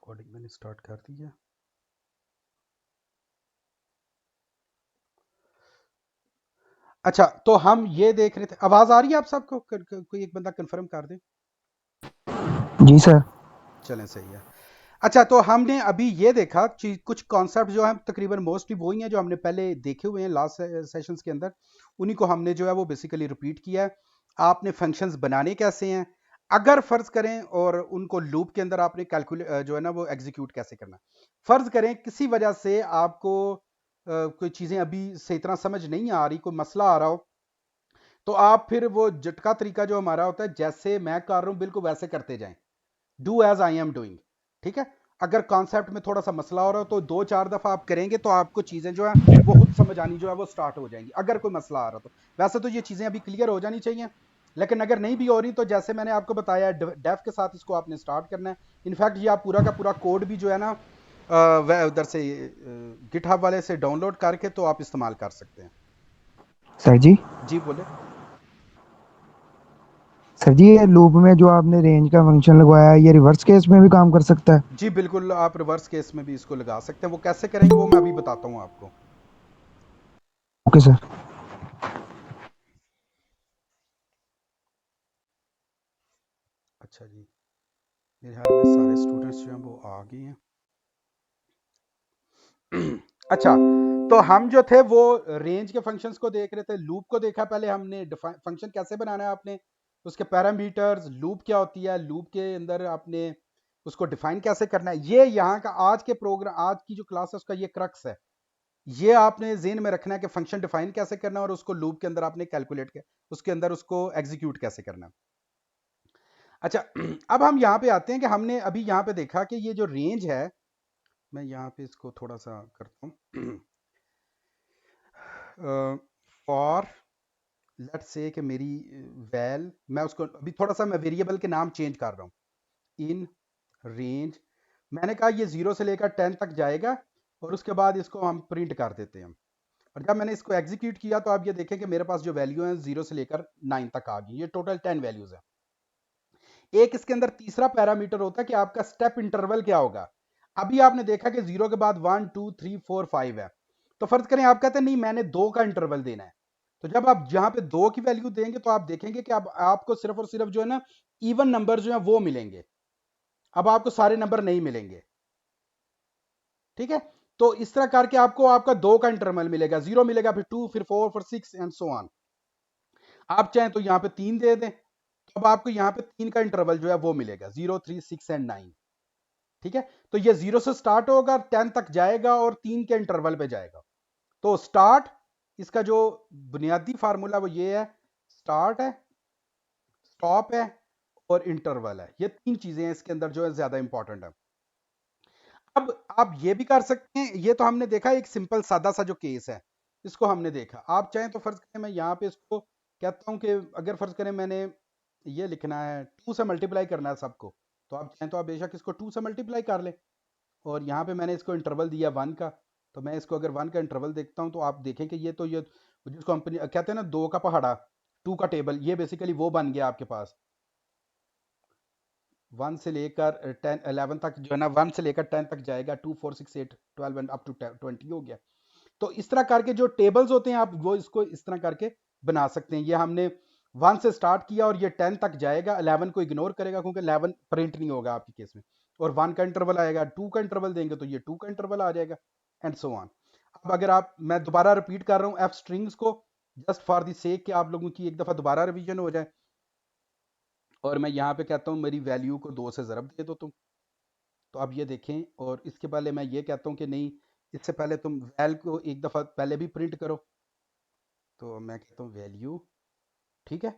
Recording मैंने start कर दी है। अच्छा, तो हम ये देख रहे थे, आवाज आ रही है आप सबको? कोई एक बंदा कंफर्म कर दे। जी सर। चलें, सही है। अच्छा, तो हमने अभी ये देखा कुछ कॉन्सेप्ट जो है तकरीबन मोस्टली वही हैं जो हमने पहले देखे हुए हैं लास्ट सेशंस के अंदर। उन्हीं को हमने जो है वो बेसिकली रिपीट किया है। आपने फंक्शंस बनाने कैसे हैं, अगर फर्ज करें, और उनको लूप के अंदर आपने कैलकुलेट जो है ना वो एग्जीक्यूट कैसे करना है। फर्ज करें किसी वजह से आपको कोई चीज़ें अभी सही तरह समझ नहीं आ रही, कोई मसला आ रहा हो, तो आप फिर वो झटका तरीका जो हमारा होता है, जैसे मैं कर रहा हूं बिल्कुल वैसे करते जाएं। Do as I am doing. ठीक है। अगर कॉन्सेप्ट में थोड़ा सा मसला हो रहा हो तो 2-4 दफा आप करेंगे तो आपको चीजें जो है वो खुद समझ आनी जो है वो स्टार्ट हो जाएंगी, अगर कोई मसला आ रहा तो। वैसे तो ये चीजें अभी क्लियर हो जानी चाहिए, लेकिन अगर नहीं भी हो रही तो जैसे मैंने आपको बताया डेफ के साथ इसको आपने स्टार्ट करना है। इनफैक्ट ये आप पूरा का पूरा कोड भी जो है ना वह उधर से गिटहब वाले से डाउनलोड करके तो आप इस्तेमाल कर सकते हैं। सर जी। जी बोले। सर जी, ये लूप में जो आपने रेंज का फंक्शन लगवाया है, ये रिवर्स केस में भी काम कर सकता है? जी बिल्कुल, आप रिवर्स केस में भी इसको लगा सकते हैं। वो कैसे करेंगे वो मैं अभी बताता हूँ आपको। Okay sir. अच्छा जी, मेरे ख्याल में सारे स्टूडेंट्स जो हैं वो आ गए हैं। अच्छा, तो हम जो थे वो रेंज के फंक्शंस को देख रहे थे, लूप को देखा पहले हमने। फंक्शन कैसे बनाना है आपने, उसके पैरामीटर्स, लूप क्या होती है, लूप के अंदर आपने उसको डिफाइन कैसे करना है। ये यहाँ का आज के प्रोग्राम, आज की जो क्लास है उसका ये क्रक्स है। ये आपने जेन में रखना है कि फंक्शन डिफाइन कैसे करना है और उसको लूप के अंदर आपने कैलकुलेट कर उसके अंदर उसको एग्जीक्यूट कैसे करना है। अच्छा, अब हम यहाँ पे आते हैं कि हमने अभी यहाँ पे देखा कि ये जो रेंज है, मैं यहाँ पे इसको थोड़ा सा करता हूँ। फॉर लेट्स से कि मेरी वैल, मैं उसको अभी थोड़ा सा मैं वेरिएबल के नाम चेंज कर रहा हूँ। इन रेंज, मैंने कहा ये 0 से लेकर 10 तक जाएगा, और उसके बाद इसको हम प्रिंट कर देते हैं। और जब मैंने इसको एग्जीक्यूट किया तो आप ये देखें कि मेरे पास जो वैल्यू है 0 से लेकर 9 तक आ गई। ये टोटल 10 वैल्यूज है। एक इसके अंदर तीसरा पैरामीटर होता है कि आपका स्टेप इंटरवल क्या होगा। अभी आपने देखा कि 0 के बाद 1 2 3 4 5 है, तो फर्ज करें आप कहते हैं नहीं मैंने 2 का इंटरवल देना है। तो जब आप यहां पे 2 की वैल्यू देंगे तो आप देखेंगे कि अब आपको सिर्फ और सिर्फ जो है ना इवन नंबर जो है वो मिलेंगे। अब आपको सारे नंबर नहीं मिलेंगे। ठीक है। तो इस तरह करके आपको आपका 2 का इंटरवल मिलेगा, 0 मिलेगा, फिर 2, फिर 4, फिर 6 एंड सो ऑन। आप चाहें तो यहां पे 3 दे दें, तो अब आपको यहां पे 3 का इंटरवल जो है वो मिलेगा, 0 3 6 एंड 9। ठीक है। तो ये 0 से स्टार्ट होगा, 10 तक जाएगा और 3 के इंटरवल पे जाएगा। तो स्टार्ट, इसका जो बुनियादी फार्मूला वो ये है, स्टार्ट है, स्टॉप है और इंटरवल है। ये 3 चीजें हैं इसके अंदर जो है ज्यादा इंपॉर्टेंट है। अब आप ये भी कर सकते हैं, ये तो हमने देखा एक सिंपल सादा सा जो केस है, इसको हमने देखा। आप चाहें तो फर्ज करें मैं यहाँ पे इसको कहता हूँ कि अगर फर्ज करें मैंने ये लिखना है 2 से मल्टीप्लाई करना है सबको, तो आप चाहें तो आप बेशक इसको 2 से मल्टीप्लाई कर लें। और यहाँ पे मैंने इसको इंटरवल दिया 1 का, तो मैं इसको अगर 1 का इंटरवल देखता हूँ तो आप देखें कि ये तो ये जिसको हम कहते हैं ना 2 का पहाड़ा, 2 का टेबल, ये बेसिकली वो बन गया आपके पास। 1 से लेकर 10 11 तक जो है ना, 1 से लेकर 10 तक जाएगा, 2 4 6 8 12 एंड अप टू 20 हो गया। तो इस तरह करके जो टेबल्स होते हैं आप वो इसको इस तरह करके बना सकते हैं। ये हमने 1 से स्टार्ट किया और ये 10 तक जाएगा, 11 को इग्नोर करेगा क्योंकि 11 प्रिंट नहीं होगा आपके केस में। और 1 का इंटरवल आएगा, 2 का इंटरवल देंगे तो ये 2 का इंटरवल आ जाएगा, एंड सो ऑन। अब अगर आप, मैं दोबारा रिपीट कर रहा हूँ एफ स्ट्रिंग्स को, जस्ट फॉर द सेक कि आप लोगों की एक दफ़ा दोबारा रिवीजन हो जाए। और मैं यहाँ पे कहता हूँ मेरी वैल्यू को 2 से ज़रब दे दो तुम। तो अब ये देखें, और इसके पहले मैं ये कहता हूँ कि नहीं, इससे पहले तुम वैल को एक दफ़ा पहले भी प्रिंट करो। तो मैं कहता हूँ वैल्यू, ठीक है।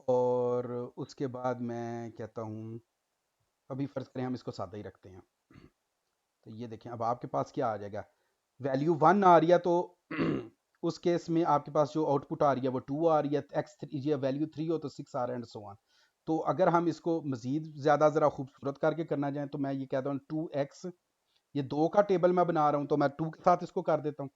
और उसके बाद मैं कहता हूँ, अभी फ़र्ज़ करें हम इसको सादा ही रखते हैं। तो ये देखें अब आपके पास क्या आ जाएगा, वैल्यू 1 आ रही है, तो उस केस में आपके पास जो आउटपुट आ रही है वो 2 आ रही है। x3 ये वैल्यू 3 हो तो 6 आ रहा है, एंड सो ऑन। तो अगर हम इसको मज़ीद ज़्यादा ज़रा खूबसूरत करके करना चाहें तो मैं ये कहता हूँ 2x, ये 2 का टेबल मैं बना रहा हूँ तो मैं 2 के साथ इसको कर देता हूँ।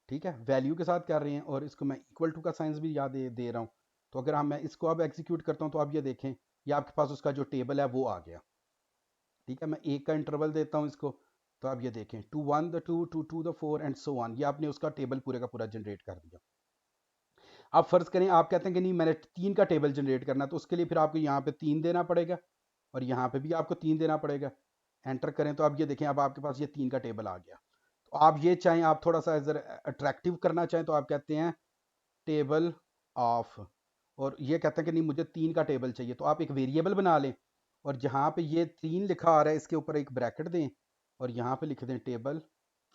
ठीक है, वैल्यू के साथ कर रहे हैं, और इसको मैं इक्वल टू का साइंस भी याद दे रहा हूँ। तो अगर हम मैं इसको अब एग्जीक्यूट करता हूँ तो आप ये देखें, ये आपके पास उसका जो टेबल है वो आ गया। ठीक है, मैं एक का इंटरवल देता हूँ इसको, तो आप ये देखें 2 1 the 2 2 2 the 4 and so on, ये आपने उसका टेबल पूरे का पूरा जनरेट कर दिया। आप फर्ज करें आप कहते हैं कि नहीं मैंने 3 का टेबल जनरेट करना, तो उसके लिए फिर आपको यहाँ पे 3 देना पड़ेगा और यहाँ पे भी आपको 3 देना पड़ेगा। एंटर करें तो अब ये देखें, अब आपके पास ये 3 का टेबल आ गया। तो आप ये चाहें, आप थोड़ा सा इधर अट्रैक्टिव करना चाहें तो आप कहते हैं टेबल ऑफ, और ये कहते हैं कि नहीं मुझे 3 का टेबल चाहिए, तो आप एक वेरिएबल बना लें और जहाँ पे ये 3 लिखा आ रहा है इसके ऊपर एक ब्रैकेट दें और यहाँ पे लिख दें टेबल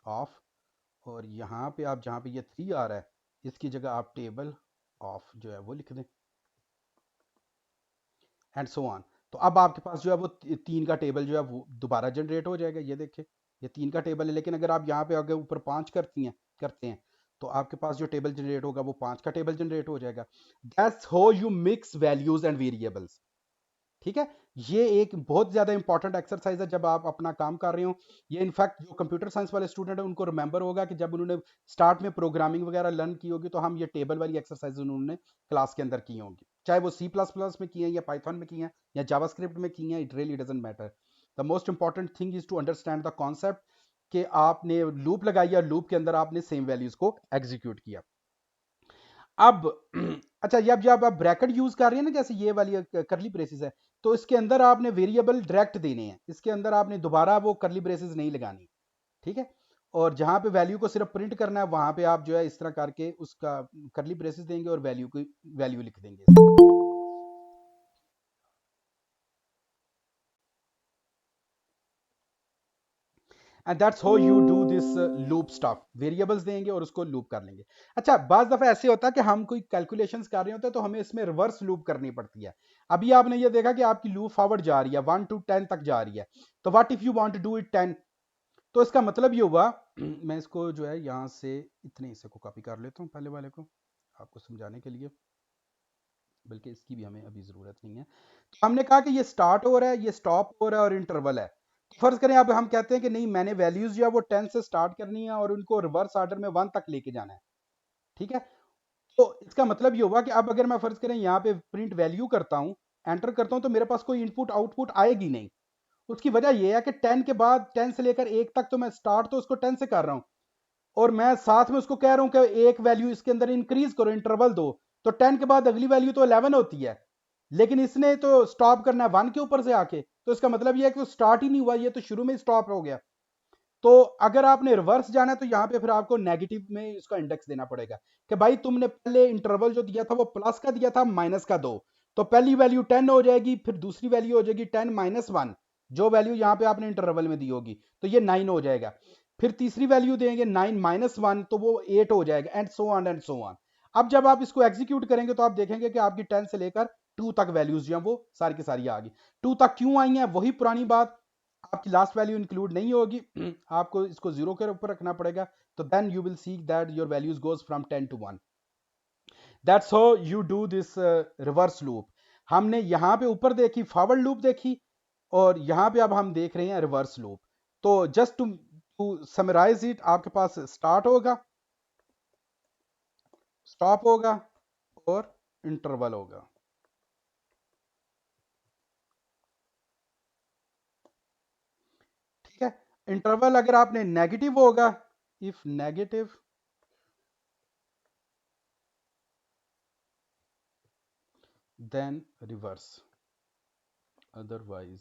ऑफ, और यहाँ पे आप जहाँ पे ये 3 आ रहा है इसकी जगह आप टेबल ऑफ जो है वो लिख दें, एंड सो ऑन। तो अब आपके पास जो है वो 3 का टेबल जो है वो दोबारा जनरेट हो जाएगा। ये देखिए ये 3 का टेबल है, लेकिन अगर आप यहाँ पे आगे ऊपर 5 करते हैं तो आपके पास जो टेबल जनरेट होगा वो 5 का टेबल जनरेट हो जाएगा। That's how you mix values and variables. ठीक है, ये एक बहुत ज़्यादा इंपॉर्टेंट एक्सरसाइज है जब आप अपना काम कर रहे हो। ये इनफैक्ट जो कंप्यूटर साइंस वाले स्टूडेंट हैं उनको रिमेंबर होगा कि जब उन्होंने स्टार्ट में प्रोग्रामिंग वगैरह लर्न की होगी तो हम ये टेबल वाली एक्सरसाइज उन्होंने क्लास के अंदर की होंगी, चाहे वो C++ में की हैं या पाइथन में की हैं या जावास्क्रिप्ट में की हैं, it really doesn't matter. The most important thing is to understand the concept कि आपने लूप लगाई या लूप के अंदर आपने सेम वैल्यूज को एग्जीक्यूट किया। अब अच्छा, ये अब जब आप ब्रैकेट यूज कर रहे हैं ना, जैसे ये वाली करली ब्रेसेस है, तो इसके अंदर आपने वेरिएबल डायरेक्ट देने हैं, इसके अंदर आपने दोबारा वो करली ब्रेसेस नहीं लगानी। ठीक है, और जहां पे वैल्यू को सिर्फ प्रिंट करना है वहां पे आप जो है इस तरह करके उसका करली ब्रेसेस देंगे और वैल्यू की वैल्यू लिख देंगे इस तरह। And that's how you do this loop stuff, variables देंगे और उसको लूप कर लेंगे। अच्छा, बाज दफा ऐसे होता है कि हम कोई कैलकुलेशंस कर रहे होते हैं तो हमें इसमें रिवर्स लूप करनी पड़ती है। अभी आपने ये देखा कि आपकी लूप फॉरवर्ड जा रही है 1 to 10 तक जा रही है, तो what if you want to do it 10, तो इसका मतलब ये हुआ मैं इसको जो है यहाँ से इतने हिस्से को कॉपी कर लेता हूँ पहले वाले को आपको समझाने के लिए, बल्कि इसकी भी हमें अभी ज़रूरत नहीं है। तो हमने कहा कि ये स्टार्ट हो रहा है, ये स्टॉप हो रहा है और इंटरवल है। तो फर्ज करें अब हम कहते हैं कि नहीं मैंने वैल्यूज जो है वो 10 से स्टार्ट करनी है और उनको रिवर्स ऑर्डर में 1 तक लेके जाना है। ठीक है, तो इसका मतलब ये हुआ कि अब अगर मैं फर्ज करें यहाँ पे प्रिंट वैल्यू करता हूँ, एंटर करता हूँ, तो मेरे पास कोई इनपुट आउटपुट आएगी नहीं। उसकी वजह यह है कि 10 के बाद 10 से लेकर 1 तक तो मैं स्टार्ट तो उसको 10 से कर रहा हूँ और मैं साथ में उसको कह रहा हूँ कि एक वैल्यू इसके अंदर इंक्रीज करो, इंटरवल दो, तो 10 के बाद अगली वैल्यू तो 11 होती है, लेकिन इसने तो स्टॉप करना है 1 के ऊपर से आके, तो इसका मतलब यह है कि स्टार्ट ही नहीं हुआ, ये तो शुरू में स्टॉप हो गया। तो अगर आपने रिवर्स जाना है तो यहाँ पे फिर आपको नेगेटिव में इसका इंडेक्स देना पड़ेगा कि भाई तुमने पहले इंटरवल जो दिया था वो प्लस का दिया था, माइनस का दो, तो पहली वैल्यू 10 हो जाएगी, फिर दूसरी वैल्यू हो जाएगी 10 माइनस 1, जो वैल्यू यहाँ पे आपने इंटरवल में दी होगी तो ये 9 हो जाएगा, फिर तीसरी वैल्यू देंगे 9 माइनस 1 तो वो 8 हो जाएगा, and so on and so on. अब जब आप इसको एग्जीक्यूट करेंगे तो आप देखेंगे कि आपकी 10 से लेकर 2 तक वैल्यूज जो है वो सारी की सारी आ गई। 2 तक क्यों आई हैं, वही पुरानी बात, आपकी लास्ट वैल्यू इंक्लूड नहीं होगी, आपको इसको 0 के ऊपर रखना पड़ेगा, तो then you will see that your values goes from 10 to 1। That's how you do this reverse loop. हमने यहाँ पे ऊपर देखी फॉरवर्ड लूप देखी और यहाँ पे अब हम देख रहे हैं रिवर्स लूप। तो जस्ट टू समराइज इट, आपके पास स्टार्ट होगा, स्टॉप होगा और इंटरवल होगा। ठीक है, इंटरवल अगर आपने नेगेटिव होगा, if negative then reverse, otherwise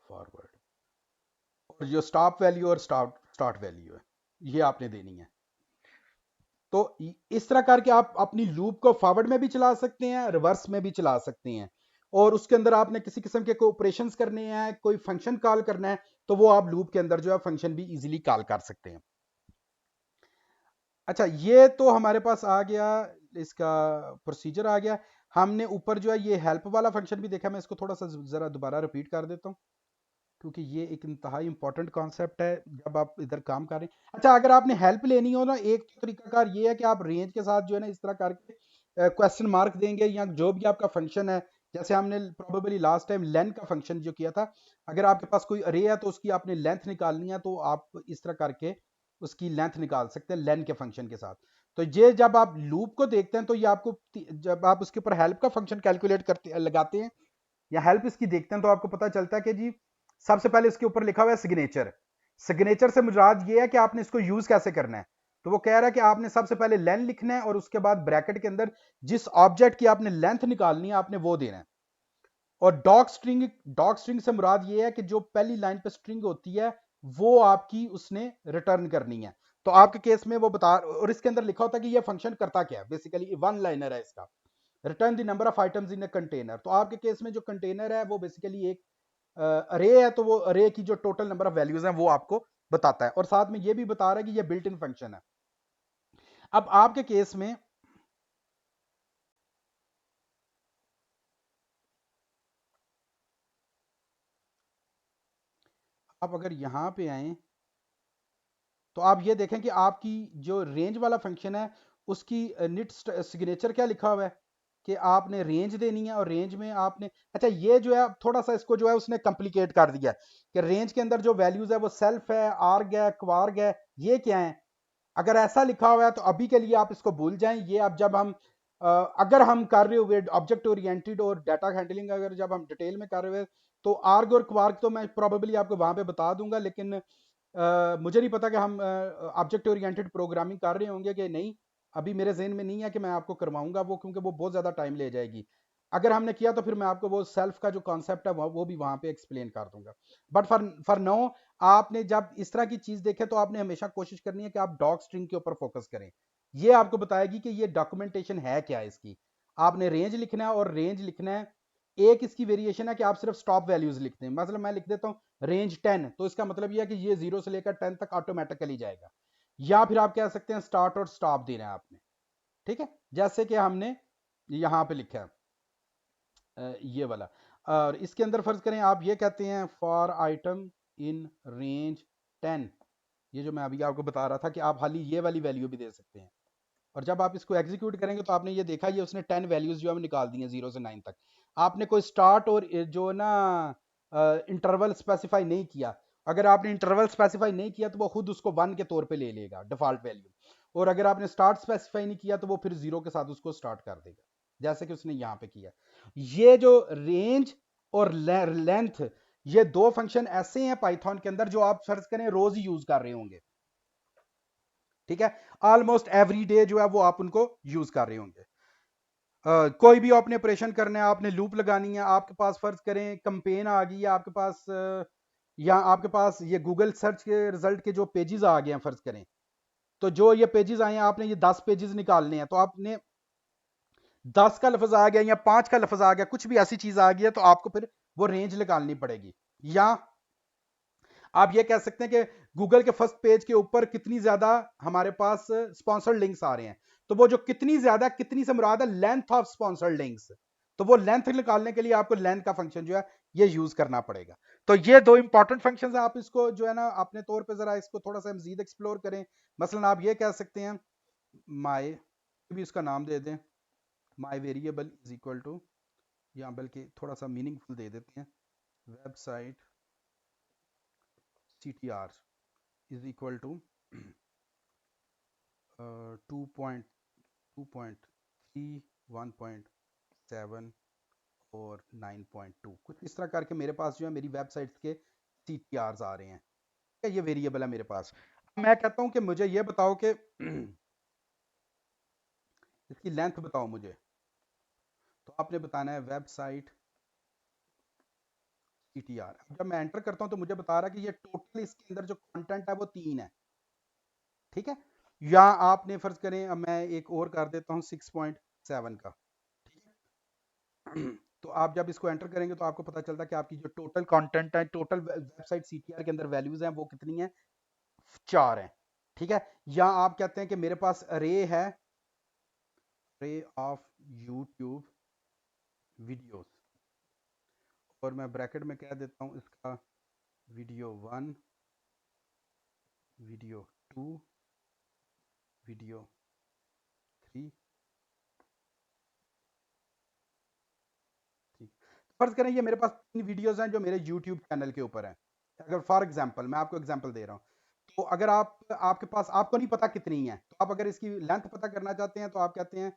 forward, और जो स्टॉप वैल्यू और स्टार्ट स्टार्ट वैल्यू है ये आपने देनी है। तो इस तरह करके आप अपनी लूप को फॉरवर्ड में भी चला सकते हैं, रिवर्स में भी चला सकते हैं, और उसके अंदर आपने किसी किस्म के कोई ऑपरेशंस करने हैं, कोई फंक्शन कॉल करना है, तो वो आप लूप के अंदर जो है फंक्शन भी इजीली कॉल कर सकते हैं। अच्छा, ये तो हमारे पास आ गया, इसका प्रोसीजर आ गया। हमने ऊपर जो है ये हेल्प वाला फंक्शन भी देखा, मैं इसको थोड़ा सा ज़रा दोबारा रिपीट कर देता हूँ क्योंकि ये एक इंतहाई इंपॉर्टेंट कॉन्सेप्ट है जब आप इधर काम कर रहे हैं। अच्छा, अगर आपने हेल्प लेनी हो ना, एक तो तरीकाकार ये है कि आप रेंज के साथ जो है ना इस तरह करके क्वेश्चन मार्क देंगे या जो भी आपका फंक्शन है, जैसे हमने प्रोबेबली लास्ट टाइम लेंथ का फंक्शन जो किया था, अगर आपके पास कोई अरे है तो उसकी आपने लेंथ निकालनी है तो आप इस तरह करके उसकी लेंथ निकाल सकते हैं लेंथ के फंक्शन के साथ। तो ये जब आप लूप को देखते हैं तो ये आपको जब आप उसके ऊपर हेल्प का फंक्शन कैलकुलेट करते लगाते हैं या हेल्प इसकी देखते हैं तो आपको पता चलता है कि जी सबसे पहले इसके ऊपर लिखा हुआ है सिग्नेचर। सिग्नेचर से मुराद ये है कि आपने इसको यूज कैसे करना है। तो वो कह रहा है कि आपने सबसे पहले लेंथ लिखना है और उसके बाद ब्रैकेट के अंदर जिस ऑब्जेक्ट की आपने लेंथ निकालनी है आपने वो देना है। और डॉग स्ट्रिंग से मुराद ये है कि जो पहली लाइन पे स्ट्रिंग होती है वो आपकी उसने रिटर्न करनी है। तो आपके केस में वो बता, और इसके अंदर लिखा होता है कि ये फंक्शन करता क्या है। बेसिकली वन लाइनर है इसका, return the number of items in a container. तो आपके केस में जो कंटेनर है वो बेसिकली एक अरे है, तो वो अरे की जो टोटल नंबर ऑफ वैल्यूज हैं वो आपको बताता है, और साथ में ये भी बता रहा है कि ये बिल्ट इन फंक्शन है। अब आपके केस में आप अगर यहां पे आए तो आप ये देखें कि आपकी जो रेंज वाला फंक्शन है उसकी निट सिग्नेचर क्या लिखा हुआ है कि आपने रेंज देनी है, और रेंज में आपने, अच्छा ये जो है थोड़ा सा इसको जो है उसने कॉम्प्लिकेट कर दिया कि रेंज के अंदर जो वैल्यूज है वो सेल्फ है, आर्ग है, क्वार्ग है, ये क्या है। अगर ऐसा लिखा हुआ है तो अभी के लिए आप इसको भूल जाएं। ये अब जब हम अगर हम कर रहे हुए ऑब्जेक्ट ओरिएंटेड और डाटा हैंडलिंग अगर जब हम डिटेल में कर रहे हुए तो आर्ग और क्वार्ग तो मैं प्रोबेबली आपको वहां पे बता दूंगा, लेकिन मुझे नहीं पता कि हम ऑब्जेक्ट ओरिएंटेड प्रोग्रामिंग कर रहे होंगे कि नहीं। अभी मेरे जहन में नहीं है कि मैं आपको करवाऊंगा वो, क्योंकि वो बहुत ज़्यादा टाइम ले जाएगी। अगर हमने किया तो फिर मैं आपको वो सेल्फ का जो कॉन्सेप्ट है वो भी वहां पे एक्सप्लेन कर दूंगा। बट फॉर फॉर नो, आपने जब इस तरह की चीज़ देखे तो आपने हमेशा कोशिश करनी है कि आप डॉग स्ट्रिंग के ऊपर फोकस करें। ये आपको बताएगी कि ये डॉक्यूमेंटेशन है क्या है इसकी। आपने रेंज लिखना है, और रेंज लिखना है, एक इसकी वेरिएशन है कि आप सिर्फ स्टॉप वैल्यूज लिखते हैं। मतलब मैं लिख देता हूं रेंज 10, तो इसका मतलब यह है कि ये 0 से लेकर 10 तक ऑटोमेटिकली जाएगा। या फिर आप कह सकते हैं स्टार्ट और स्टॉप देना है आपने, ठीक है, जैसे कि हमने यहां पे लिखा है ये वाला। और इसके अंदर फर्ज करें आप ये कहते हैं फॉर आइटम इन रेंज 10, ये जो मैं अभी आपको बता रहा था कि आप खाली ये वाली वैल्यू भी दे सकते हैं। और जब आप इसको एग्जीक्यूट करेंगे तो आपने ये देखा, ये उसने 10 वैल्यूज जो है निकाल दी हैं 0 से 9 तक। आपने कोई स्टार्ट और जो ना इंटरवल स्पेसिफाई नहीं किया। अगर आपने इंटरवल स्पेसिफाई नहीं किया तो वो खुद उसको 1 के तौर पे ले लेगा डिफॉल्ट वैल्यू, और अगर आपने स्टार्ट स्पेसिफाई नहीं किया तो वो फिर 0 के साथ उसको स्टार्ट कर देगा, जैसे कि उसने यहाँ पे किया। ये जो रेंज और लेंथ, ये दो फंक्शन ऐसे हैं पाइथन के अंदर जो आप सर्च करें रोज ही यूज कर रहे होंगे, ठीक है। ऑलमोस्ट एवरी डे जो है वो आप उनको यूज कर रहे होंगे। कोई भी आपने ऑपरेशन करना है, आपने लूप लगानी है, आपके पास फर्ज करें कंपेन आ गई है आपके पास, या आपके पास ये गूगल सर्च के रिजल्ट के जो पेजेस आ गए हैं फर्ज करें, तो जो ये पेजेस आए हैं आपने ये 10 पेजेस निकालने हैं, तो आपने 10 का लफ्ज आ गया या 5 का लफ्ज आ गया, कुछ भी ऐसी चीज आ गई है तो आपको फिर वो रेंज निकालनी पड़ेगी। या आप ये कह सकते हैं कि गूगल के फर्स्ट पेज के ऊपर कितनी ज्यादा हमारे पास स्पॉन्सर्ड लिंक्स आ रहे हैं, तो वो जो कितनी ज्यादा, कितनी से मुराद है लेंथ ऑफ स्पॉन्सर्ड लिंक्स, तो वो लेंथ निकालने के लिए आपको लेंथ का फंक्शन जो है ये यूज करना पड़ेगा। तो ये दो इंपॉर्टेंट फंक्शंस हैं, आप इसको जो है ना अपने तौर पे जरा इसको थोड़ा सा मजीद एक्सप्लोर करें। मसलन आप ये कह सकते हैं माई, भी इसका नाम दे दें my variable is equal to, या बल्कि थोड़ा सा मीनिंगफुल दे देते हैं website CTR is equal to 2.2.3 1.7 और 9.2, कुछ इस तरह करके मेरे पास जो है मेरी वेबसाइट्स के CTRs आ रहे हैं। ये वेरिएबल है मेरे पास। मैं कहता हूं कि मुझे ये बताओ कि इसकी लेंथ बताओ मुझे, तो आपने बताना है वेबसाइट CTR। जब मैं एंटर करता हूं तो मुझे बता रहा है कि ये टोटल इसके अंदर जो कंटेंट है वो 3 है, ठीक है। या आपने फर्ज करें, अब मैं एक और कर देता हूं 6.7 का, ठीक है। तो आप जब इसको एंटर करेंगे तो आपको पता चलता है कि आपकी जो टोटल कंटेंट है, टोटल वेबसाइट CTR के अंदर वैल्यूज हैं वो कितनी है, 4 है, ठीक है। या आप कहते हैं कि मेरे पास अरे है, अरे ऑफ यूट्यूब वीडियोस, और मैं ब्रैकेट में कह देता हूं इसका वीडियो 1, वीडियो 2, वीडियो 3, ठीक। फर्ज करें ये मेरे पास 3 वीडियोस हैं जो मेरे यूट्यूब चैनल के ऊपर हैं। अगर फॉर एग्जांपल मैं आपको एग्जांपल दे रहा हूं, तो अगर आप आपके पास आपको नहीं पता कितनी है, तो आप अगर इसकी लेंथ पता करना चाहते हैं तो आप कहते हैं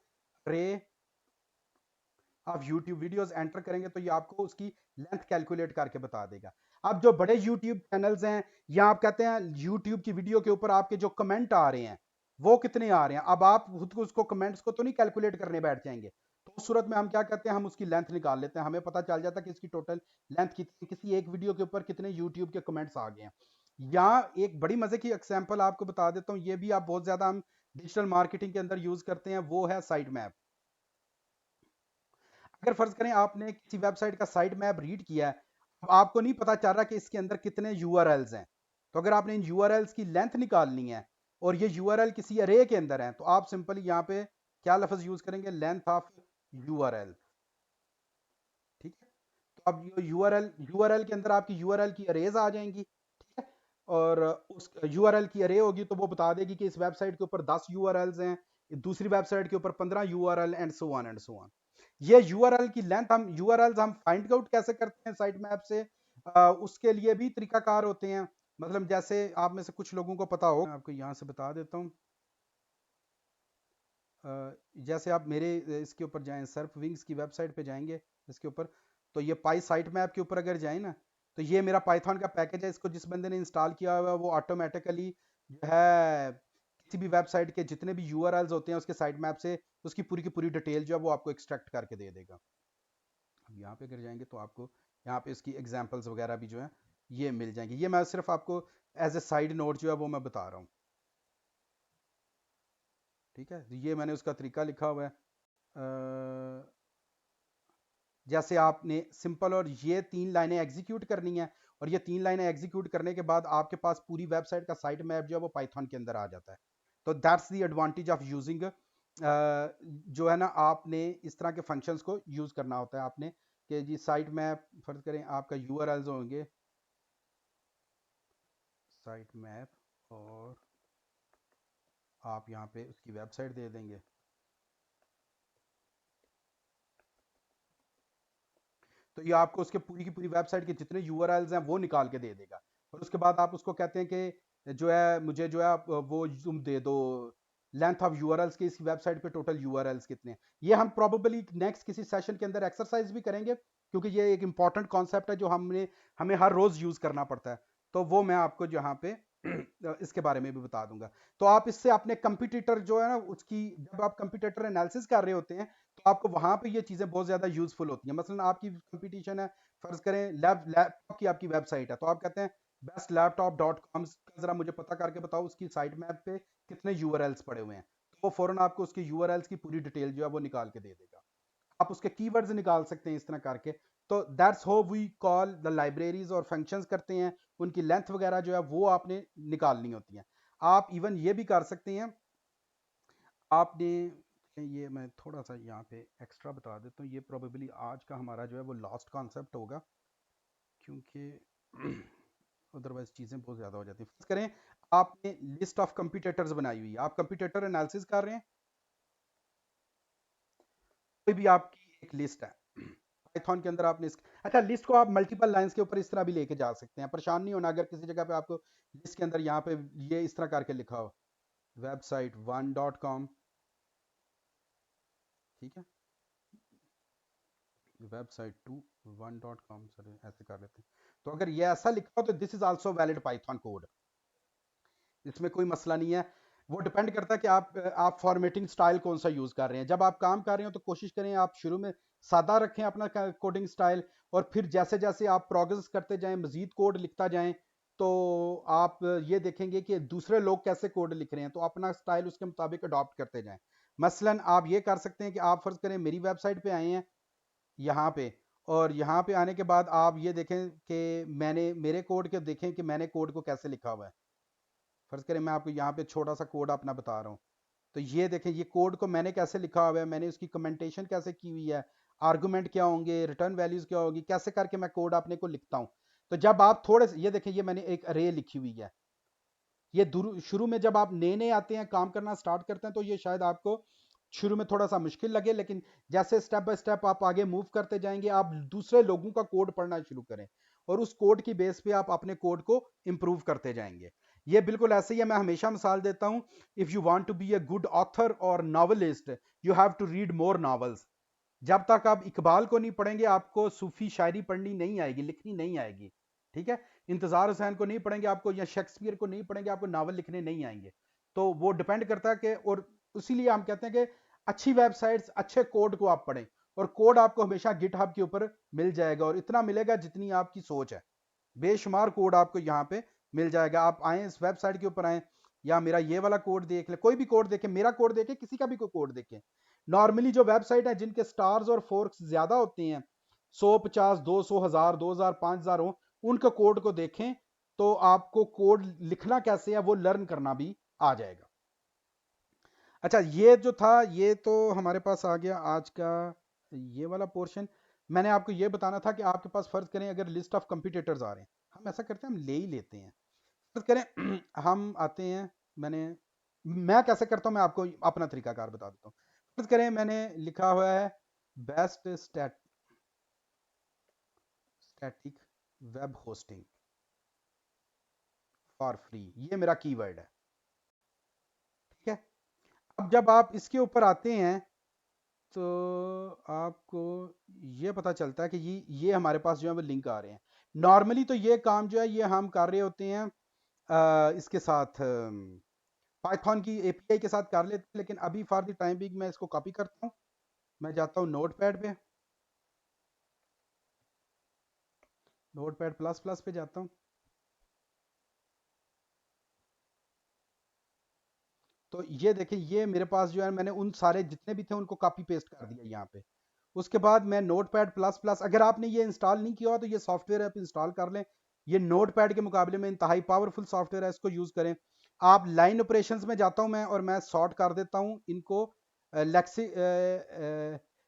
रे आप YouTube वीडियोस एंटर करेंगे तो ये आपको उसकी लेंथ कैलकुलेट करके बता देगा। अब जो बड़े YouTube चैनल्स हैं, या आप कहते हैं YouTube की वीडियो के ऊपर आपके जो कमेंट आ रहे हैं वो कितने आ रहे हैं, अब आप खुद को उसको कमेंट्स को तो नहीं कैलकुलेट करने बैठ जाएंगे। तो उस सूरत में हम क्या करते हैं, हम उसकी लेंथ निकाल लेते हैं, हमें पता चल जाता है कि इसकी टोटल लेंथ कितनी, किसी एक वीडियो के ऊपर कितने यूट्यूब के कमेंट्स आ गए हैं। या एक बड़ी मजे की एग्जांपल आपको बता देता हूँ, ये भी आप बहुत ज्यादा हम डिजिटल मार्केटिंग के अंदर यूज करते हैं, वो है साइट मैप। अगर फर्ज करें आपने किसी वेबसाइट का साइट मैप रीड किया है, अब आपको नहीं पता चल रहा कि इसके अंदर कितने यूआरएल्स हैं, तो अगर आपने इन यूआरएल्स की लेंथ निकालनी है और ये यूआरएल किसी अरे के अंदर है, तो आप सिंपली यहाँ पे क्या लफ्ज यूज करेंगे, लेंथ ऑफ यूआरएल। ठीक है, तो अब यूआरएल के अंदर आपकी यूआरएल की अरेज आ जाएंगी। ठीक है, और उस यूआरएल की अरे होगी तो वो बता देगी कि इस वेबसाइट के ऊपर 10 यूआरएल्स हैं, दूसरी वेबसाइट के ऊपर 15 URL, and so on and so on. ये यूआरएल की लेंथ, हम यूआरएल्स हम फाइंड आउट कैसे करते हैं साइट मैप से, उसके लिए भी तरीकाकार होते हैं। मतलब जैसे आप में से कुछ लोगों को पता हो, मैं आपको यहाँ से बता देता हूँ। जैसे आप मेरे इसके ऊपर जाएं, सर्फ विंग्स की वेबसाइट पे जाएंगे इसके ऊपर, तो ये पाई साइट मैप के ऊपर अगर जाए ना, तो ये मेरा पाइथन का पैकेज है, इसको जिस बंदे ने इंस्टॉल किया हुआ है वो ऑटोमेटिकली जो है किसी भी वेबसाइट के जितने भी यूआरएल्स होते हैं उसके साइट मैप से उसकी पूरी की पूरी डिटेल जो है वो आपको एक्सट्रैक्ट करके दे देगा। अब यहाँ पे अगर जाएंगे तो आपको यहाँ पे इसकी एग्जांपल्स वगैरह भी जो है ये मिल जाएंगे। ये मैं सिर्फ आपको एज ए साइड नोट जो है वो मैं बता रहा हूँ। ठीक है, तो ये मैंने उसका तरीका लिखा हुआ है। जैसे आपने सिंपल और ये 3 लाइनें एग्जीक्यूट करनी है, और ये 3 लाइनें एग्जीक्यूट करने के बाद आपके पास पूरी वेबसाइट का साइट मैप जो है वो पाइथन के अंदर आ जाता है। तो that's the advantage of using, जो है ना, आपने इस तरह के फंक्शंस को यूज करना होता है आपने, कि जी साइट मैप, फर्ज करें आपका यूआरएल्स होंगे साइट मैप, और आप यहाँ पे उसकी वेबसाइट दे देंगे। तो ये आपको उसके पूरी की पूरी वेबसाइट के जितने यूआरएल्स हैं वो निकाल के दे देगा। और उसके बाद आप उसको कहते हैं कि जो है मुझे जो है आप वो तुम दे दो लेंथ ऑफ यूआरएल्स की, इस वेबसाइट पे टोटल यूआरएल्स कितने हैं। ये हम प्रोबेबली नेक्स्ट किसी सेशन के अंदर एक्सरसाइज भी करेंगे, क्योंकि ये एक इंपॉर्टेंट कॉन्सेप्ट है जो हमें हर रोज यूज करना पड़ता है। तो वो मैं आपको यहाँ पे इसके बारे में भी बता दूंगा। तो आप इससे अपने कंपटीटर जो है ना उसकी, जब आप कंपटीटर एनालिसिस कर रहे होते हैं तो आपको वहां पे ये चीजें बहुत ज्यादा यूजफुल होती हैं। मसलन आपकी कंपटीशन है, फर्ज करें लैपटॉप की आपकी वेबसाइट है, तो आप कहते हैं बेस्ट लैपटॉप डॉट कॉम का जरा मुझे पता करके बताओ उसकी साइट मैप पे कितने यूआरएल्स पड़े हुए हैं, तो वो फौरन आपको उसके यूआरएल्स की पूरी डिटेल जो है वो निकाल के दे देगा। आप उसके कीवर्ड्स निकाल सकते हैं इस तरह करके। तो that's how we call the libraries, और फंक्शंस करते हैं, उनकी लेंथ वगैरह जो है वो आपने निकालनी होती है। आप इवन ये भी कर सकते हैं, आपने, ये मैं थोड़ा सा यहाँ पे एक्स्ट्रा बता देता हूँ, ये प्रोबेबली आज का हमारा जो है वो लास्ट कॉन्सेप्ट होगा, क्योंकि अदरवाइज चीज़ें बहुत ज़्यादा हो जाती हैं। फर्ज करें आपने लिस्ट ऑफ कंपिटेटर्स बनाई हुई है, आप कंपिटेटर एनालिसिस कर रहे हैं, कोई भी आपकी एक लिस्ट है पाइथन के अंदर, आपने अच्छा लिस्ट को आप मल्टीपल लाइंस के ऊपर इस तरह भी लेके जा सकते हैं, परेशान नहीं होना अगर किसी जगह पे आपको लिस्ट के अंदर यहाँ पे ये इस तरह करके लिखा हो वेबसाइट 1.com। ठीक है, वेबसाइट 2 1.com, सर ऐसे कर लेते हैं। तो अगर ये ऐसा लिखा हो तो this is also valid Python code, इसमें कोई मसला नहीं है। वो डिपेंड करता है कि आप फॉर्मेटिंग स्टाइल कौन सा यूज कर रहे हैं। जब आप काम कर रहे हो तो कोशिश करें आप शुरू में सादा रखें अपना कोडिंग स्टाइल, और फिर जैसे जैसे आप प्रोग्रेस करते जाएं, मजीद कोड लिखता जाएं, तो आप ये देखेंगे कि दूसरे लोग कैसे कोड लिख रहे हैं, तो अपना स्टाइल उसके मुताबिक अडॉप्ट करते जाएं। मसलन आप ये कर सकते हैं कि आप फर्ज करें मेरी वेबसाइट पे आए हैं यहाँ पे, और यहाँ पे आने के बाद आप ये देखें कि मैंने मेरे कोड के देखें कि मैंने कोड को कैसे लिखा हुआ है। फर्ज करें मैं आपको यहाँ पे छोटा सा कोड अपना बता रहा हूँ, तो ये देखें ये कोड को मैंने कैसे लिखा हुआ है, मैंने उसकी कमेंटेशन कैसे की हुई है, आर्गुमेंट क्या होंगे, रिटर्न वैल्यूज क्या होगी, कैसे करके मैं कोड अपने को लिखता हूँ। तो जब आप थोड़े से ये देखें, ये मैंने एक अरे लिखी हुई है। ये शुरू में जब आप नए नए आते हैं काम करना स्टार्ट करते हैं तो ये शायद आपको शुरू में थोड़ा सा मुश्किल लगे, लेकिन जैसे स्टेप बाय स्टेप आप आगे मूव करते जाएंगे, आप दूसरे लोगों का कोड पढ़ना शुरू करें, और उस कोड की बेस पे आप अपने कोड को इंप्रूव करते जाएंगे। ये बिल्कुल ऐसे ही है, मैं हमेशा मिसाल देता हूं, if you want to be a good author और novelist, you have to read more novels. जब तक आप इकबाल को नहीं पढ़ेंगे आपको सूफी शायरी पढ़नी नहीं आएगी, लिखनी नहीं आएगी। ठीक है, इंतजार हुसैन को नहीं पढ़ेंगे आपको, या शेक्सपियर को नहीं पढ़ेंगे आपको नावल लिखने नहीं आएंगे। तो वो डिपेंड करता है कि, और इसीलिए हम कहते हैं कि अच्छी वेबसाइट्स, अच्छे कोड को आप पढ़ें, और कोड आपको हमेशा गिटहब के ऊपर मिल जाएगा, और इतना मिलेगा जितनी आपकी सोच है। बेशुमार कोड आपको यहाँ पे मिल जाएगा। आप आए इस वेबसाइट के ऊपर आए, या मेरा ये वाला कोड देख ले, कोई भी कोड देखे, मेरा कोड देखे, किसी का भी कोई कोड देखे। नॉर्मली जो वेबसाइट है जिनके स्टार्स और फोर्क्स ज्यादा होते हैं, 100, 50, 200, 1000, 2000, 5000 हो, उनके कोड को देखें, तो आपको कोड लिखना कैसे है वो लर्न करना भी आ जाएगा। अच्छा, ये जो था ये तो हमारे पास आ गया आज का ये वाला पोर्शन। मैंने आपको ये बताना था कि आपके पास फर्ज करें अगर लिस्ट ऑफ कंपिटिटर्स आ रहे हैं, हम ऐसा करते हैं, हम ले ही लेते हैं। फर्ज करें हम आते हैं, मैं कैसे करता हूं मैं आपको अपना तरीकाकार बता देता हूँ। फर्ज करें मैंने लिखा हुआ है best static web hosting for free, ये मेरा कीवर्ड है। ठीक है, अब जब आप इसके ऊपर आते हैं तो आपको ये पता चलता है कि ये हमारे पास जो है वो लिंक आ रहे हैं। नॉर्मली तो ये काम जो है ये हम कर रहे होते हैं इसके साथ पाइथन की एपीआई के साथ कर लेते हैं, लेकिन अभी फॉर द टाइम बिंग मैं इसको कॉपी करता हूँ। मैं जाता हूँ नोटपैड पे, नोटपैड प्लस प्लस पे जाता हूँ। तो ये देखिए, ये मेरे पास जो है मैंने उन सारे जितने भी थे उनको कॉपी पेस्ट कर दिया यहाँ पे। उसके बाद मैं नोटपैड प्लस प्लस, अगर आपने ये इंस्टॉल नहीं किया हो तो ये सॉफ्टवेयर आप इंस्टॉल कर लें। ये नोटपैड के मुकाबले में इंतहाई पावरफुल सॉफ्टवेयर है, इसको यूज़ करें। आप लाइन ऑपरेशंस में जाता हूँ मैं, और मैं सॉर्ट कर देता हूँ इनको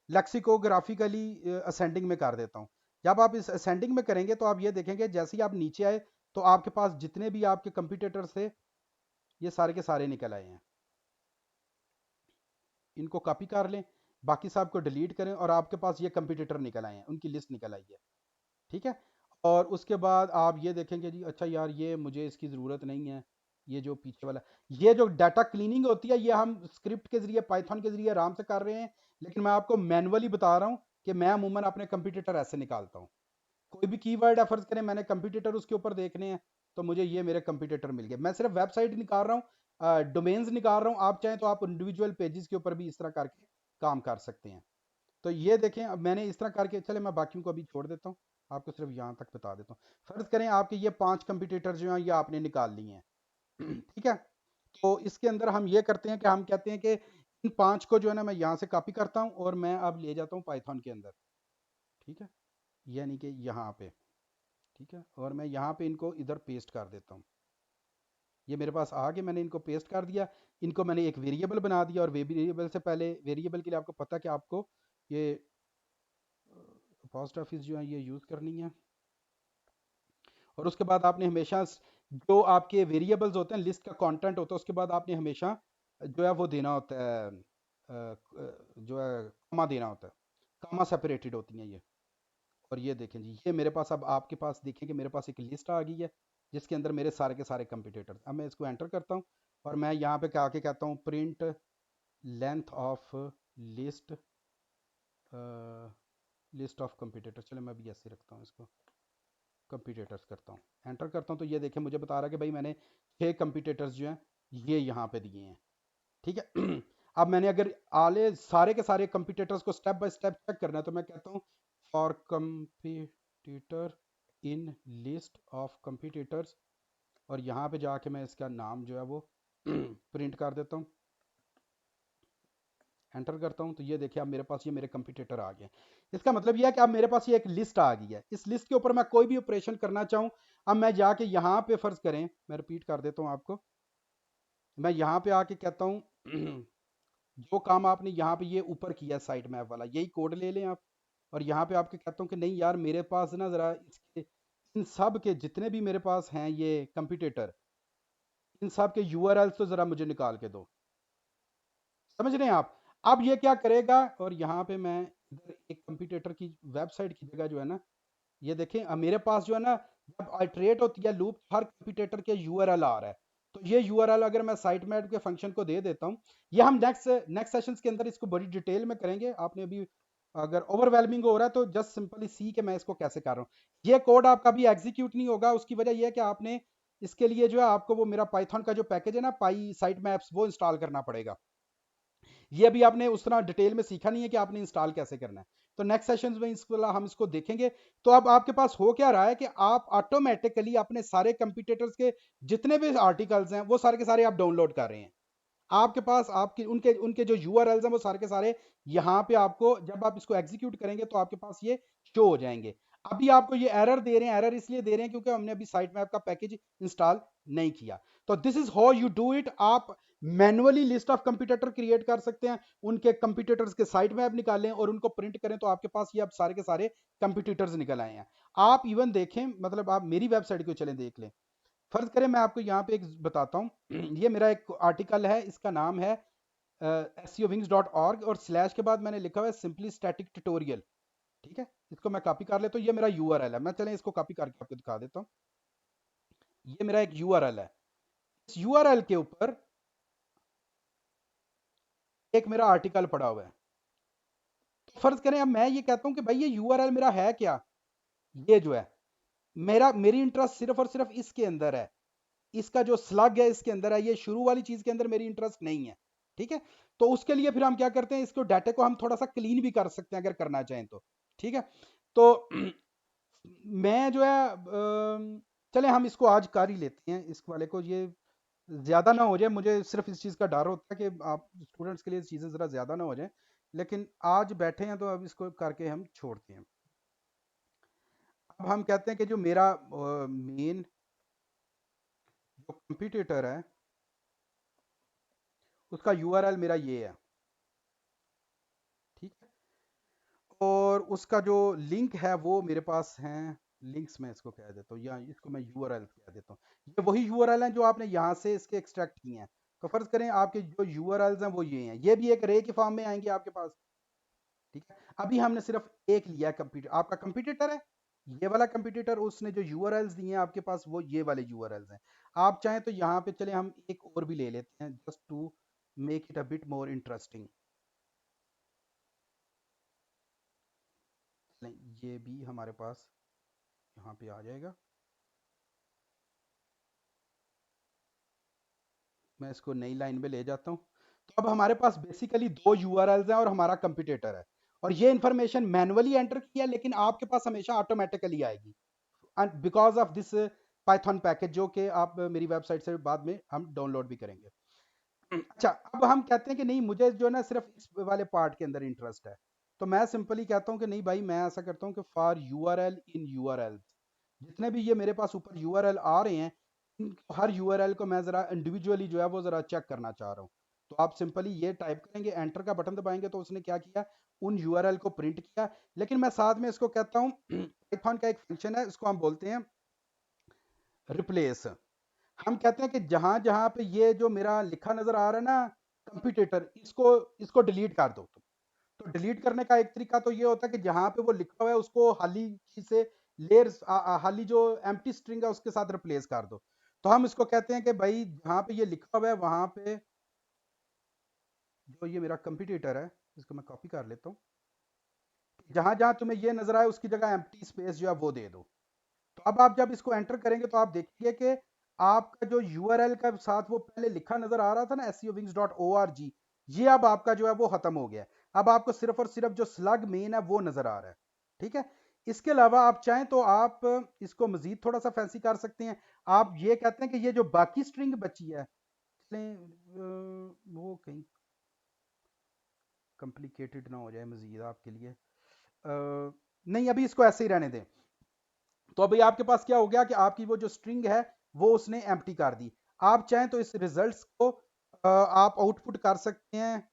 लेक्सिकोग्राफिकली असेंडिंग में कर देता हूँ। जब आप इस असेंडिंग में करेंगे तो आप ये देखेंगे जैसे ही आप नीचे आए तो आपके पास जितने भी आपके कंपिटिटर्स थे ये सारे के सारे निकल आए हैं। इनको कॉपी कर लें, बाकी साहब को डिलीट करें, और आपके पास ये कंपिटिटर निकल आए हैं, उनकी लिस्ट निकल आई है। ठीक है, और उसके बाद आप ये देखेंगे जी अच्छा यार ये मुझे इसकी ज़रूरत नहीं है। ये जो पीछे वाला, ये जो डाटा क्लीनिंग होती है ये हम स्क्रिप्ट के ज़रिए, पाइथन के ज़रिए आराम से कर रहे हैं, लेकिन मैं आपको मैनुअली बता रहा हूँ कि मैं अमूमन अपने कंपिटिटर ऐसे निकालता हूँ। कोई भी कीवर्ड है, फर्ज करें मैंने कंप्यूटर उसके ऊपर देखने हैं, तो मुझे ये मेरे कंप्यूटर मिल गए। मैं सिर्फ वेबसाइट निकाल रहा हूँ, डोमेन्स निकाल रहा हूँ। आप चाहें तो आप इंडिविजुअल पेजेस के ऊपर भी इस तरह करके काम कर सकते हैं। तो ये देखें, अब मैंने इस तरह करके, चले मैं बाकियों को अभी छोड़ देता हूँ, आपको सिर्फ यहाँ तक बता देता हूँ। फर्ज करें आपके ये 5 कंप्यूटर जो हैं ये आपने निकाल लिए हैं ठीक है, तो इसके अंदर हम ये करते हैं कि हम कहते हैं कि इन 5 को जो है ना मैं यहाँ से कॉपी करता हूँ और मैं अब ले जाता हूँ पाइथन के अंदर। ठीक है, यानी कि यहाँ पे, ठीक है, और मैं यहाँ पे इनको इधर पेस्ट कर देता हूँ। ये मेरे पास आ गए, मैंने इनको पेस्ट कर दिया। इनको मैंने एक वेरिएबल बना दिया, और वेरिएबल से पहले, वेरिएबल के लिए आपको पता कि आपको ये पोस्ट ऑफिस जो है ये यूज़ करनी है। और उसके बाद आपने हमेशा जो आपके वेरिएबल्स होते हैं, लिस्ट का कंटेंट होता है, उसके बाद आपने हमेशा जो है वो देना होता है, जो है कॉमा देना होता है। कॉमा सेपरेटेड होती हैं ये। और ये देखें जी, ये मेरे पास, अब आपके पास देखें कि मेरे पास एक लिस्ट आ गई है जिसके अंदर मेरे सारे के सारे कंपिटिटर्स। अब मैं इसको एंटर करता हूँ, और मैं यहाँ पे आके कहता हूँ print length of list, list of competitor. चलो मैं भी ऐसे रखता हूँ इसको, कंपिटिटर्स करता हूँ, एंटर करता हूँ। तो ये देखें मुझे बता रहा है कि भाई मैंने 6 कंपिटिटर्स जो हैं ये यहाँ पे दिए हैं। ठीक है अब मैंने अगर आले सारे के सारे कंपिटिटर्स को स्टेप बाय स्टेप चेक करना है, तो मैं कहता हूँ for competitor in list of competitors, और यहाँ पे जाके मैं इसका नाम जो है वो प्रिंट कर देता हूँ, एंटर करता हूँ। तो ये देखिए अब मेरे पास ये मेरे कंपिटिटर आ गए। इसका मतलब ये है कि अब मेरे पास ये एक लिस्ट आ गई है। इस लिस्ट के ऊपर मैं कोई भी ऑपरेशन करना चाहूँ, अब मैं जाके यहाँ पे फर्ज करें, मैं रिपीट कर देता हूँ आपको, मैं यहाँ पे आके कहता हूँ जो काम आपने यहाँ पे ये ऊपर किया साइट मैप वाला, यही कोड ले लें आप। और यहाँ पे आपके कहता हूँ कि नहीं यार मेरे पास ना ज़रा इसके, इन सब के जितने भी मेरे पास हैं ये कंप्यूटेटर, इन सब के यूआरएल्स तो ज़रा मुझे निकाल के दो। समझ रहे हैं आप? अब ये क्या करेगा, और यहाँ पे मैं इधर एक कंप्यूटेटर की वेबसाइट की जगह जो है ना, ये देखें अब मेरे पास जो है ना, जब आइट्रेट होती है लूप, हर कंप्यूटेटर के यूआरएल आ रहा है। तो ये यूआरएल अगर मैं साइट मैप के फंक्शन को दे देता हूँ, ये हम नेक्स्ट नेक्स्ट सेशंस के अंदर इसको बड़ी डिटेल में करेंगे। आपने अभी अगर ओवरवेलमिंग हो रहा है तो जस्ट सिंपली सी के मैं इसको कैसे कर रहा हूँ। ये कोड आपका भी एग्जीक्यूट नहीं होगा, उसकी वजह यह है कि आपने इसके लिए जो है आपको वो मेरा पाइथन का जो पैकेज है ना, पाई साइट मैप्स, वो इंस्टॉल करना पड़ेगा। ये अभी आपने उस तरह डिटेल में सीखा नहीं है कि आपने इंस्टॉल कैसे करना है। तो नेक्स्ट सेशन में हम इसको देखेंगे। तो अब आपके पास हो क्या रहा है कि आप ऑटोमेटिकली अपने सारे कंप्यूटर्स के जितने भी आर्टिकल्स हैं वो सारे के सारे आप डाउनलोड कर रहे हैं। आपके पास आपके उनके उनके जो यूआरएल्स हैं वो सारे के सारे यहाँ पे आपको, जब आप इसको एग्जीक्यूट करेंगे तो आपके पास ये शो हो जाएंगे। अभी आपको ये एरर दे रहे हैं, एरर इसलिए दे रहे हैं क्योंकि हमने अभी साइट मैप का पैकेज इंस्टॉल नहीं किया। तो this is how you do it. आप manually list of computer create कर सकते हैं, उनके कंप्यूटर्स के साइट मैप निकालें और उनको प्रिंट करें, तो आपके पास ये अब सारे के सारे कंप्यूटर्स निकल आए हैं। आप इवन देखें, मतलब आप मेरी वेबसाइट को चलें देख लें। फर्ज करें मैं आपको यहाँ पे एक बताता हूँ ये मेरा एक आर्टिकल है, इसका नाम है SEOwings.org और स्लैश के बाद मैंने लिखा हुआ है सिंपली स्टैटिक ट्यूटोरियल। ठीक है, इसको मैं कॉपी कर लेता हूँ, ये मेरा यूआरएल है। मैं चलें इसको कॉपी करके आपको दिखा देता हूँ। ये मेरा एक यूआरएल है, इस यूआरएल के ऊपर एक मेरा आर्टिकल पड़ा हुआ है। तो फर्ज करें अब मैं ये कहता हूँ कि भाई ये यूआरएल मेरा है क्या, ये जो है मेरी इंटरेस्ट सिर्फ और सिर्फ इसके अंदर है, इसका जो स्लग है इसके अंदर है, ये शुरू वाली चीज के अंदर मेरी इंटरेस्ट नहीं है। ठीक है, तो उसके लिए फिर हम क्या करते हैं, इसको डाटा को हम थोड़ा सा क्लीन भी कर सकते हैं अगर करना चाहें तो। ठीक है, तो मैं जो है चले हम इसको आज कर ही लेते हैं इस वाले को, ये ज़्यादा ना हो जाए, मुझे सिर्फ इस चीज़ का डर होता है कि आप स्टूडेंट्स के लिए चीज़ें ज़रा ज़्यादा ना हो जाए। लेकिन आज बैठे हैं तो अब इसको करके हम छोड़ते हैं। अब हम कहते हैं कि जो मेरा मेन जो कंप्यूटर है उसका यूआरएल मेरा ये है। ठीक है, और उसका जो लिंक है वो मेरे पास है, लिंक्स में इसको कह देता हूँ, या इसको मैं यूआरएल कह देता हूँ। ये वही यूआरएल हैं जो आपने यहाँ से इसके एक्सट्रैक्ट किए हैं। तो फर्ज करें आपके जो यूआरएल्स हैं वो ये हैं, ये भी एक रे के फॉर्म में आएंगे आपके पास। ठीक है, अभी हमने सिर्फ एक लिया कंप्यूटर, आपका कंप्यूटर है ये वाला कंप्यूटर, उसने जो यूआरएल्स दिए हैं आपके पास वो ये वाले यूआरएल्स हैं। आप चाहें तो यहाँ पे चले हम एक और भी ले लेते हैं just to make it a bit more interesting. ये भी हमारे पास यहाँ पे आ जाएगा। मैं इसको नई लाइन पे ले जाता हूँ। तो अब हमारे पास बेसिकली दो यूआरएल्स हैं और हमारा कंप्यूटर है, और ये इंफॉर्मेशन मैनुअली एंटर किया लेकिन आपके पास हमेशा ऑटोमेटिकली आएगी because of this Python package, जो कि आप मेरी वेबसाइट से बाद में हम डाउनलोड भी करेंगे। अच्छा, अब हम कहते हैं कि नहीं मुझे जो है ना सिर्फ इस वाले पार्ट के अंदर इंटरेस्ट है। तो मैं सिंपली कहता हूँ कि नहीं भाई, मैं ऐसा करता हूँ कि फॉर यूआरएल इन यूआरएल, जितने भी ये मेरे पास ऊपर यूआरएल आ रहे हैं, हर यूआरएल को मैं ज़रा इंडिविजुअली जो है वो ज़रा चेक करना चाह रहा हूँ। तो आप सिंपली ये टाइप करेंगे, एंटर का बटन दबाएंगे, तो उसने क्या किया, उन यूआरएल को प्रिंट किया। लेकिन मैं साथ में इसको कहता हूँ पाइथन का एक फंक्शन है, इसको हम बोलते हैं रिप्लेस। हम कहते हैं कि जहां जहां पे ये जो मेरा लिखा नजर आ रहा है ना कंप्यूटेटर, इसको इसको डिलीट कर दो। तो डिलीट करने का एक तरीका तो ये होता है कि जहां पे वो लिखा हुआ है उसको खाली चीज से लेयर्स खाली जो एम्प्टी स्ट्रिंग है उसके साथ रिप्लेस कर दो। तो हम इसको कहते हैं कि भाई जहां पे ये लिखा हुआ है वहां पे जो ये मेरा कंप्यूटेटर है, इसको मैं कॉपी कर लेता हूँ, जहां जहां तुम्हें ये नजर आए उसकी जगह एम्प्टी स्पेस जो है वो दे दो। तो अब आप जब इसको एंटर करेंगे तो आप देखिए कि आपका जो यूआरएल का साथ वो पहले लिखा नजर आ रहा था ना SEOwings.org, ये अब आपका जो है वो खत्म हो गया है। अब आपको सिर्फ और सिर्फ जो स्लग मेन है वो नजर आ रहा है। ठीक है, इसके अलावा आप चाहें तो आप इसको मजीद थोड़ा सा फैंसी कर सकते हैं। आप ये कहते हैं कि ये जो बाकी स्ट्रिंग बची है, वो कहीं कॉम्प्लिकेटेड ना हो जाए मजीद आपके लिए। नहीं, अभी इसको ऐसे ही रहने दें। तो अभी आपके पास क्या हो गया कि आपकी वो जो स्ट्रिंग है वो उसने एम्प्टी कर दी। आप चाहें तो इस रिजल्ट्स को आप आउटपुट कर सकते हैं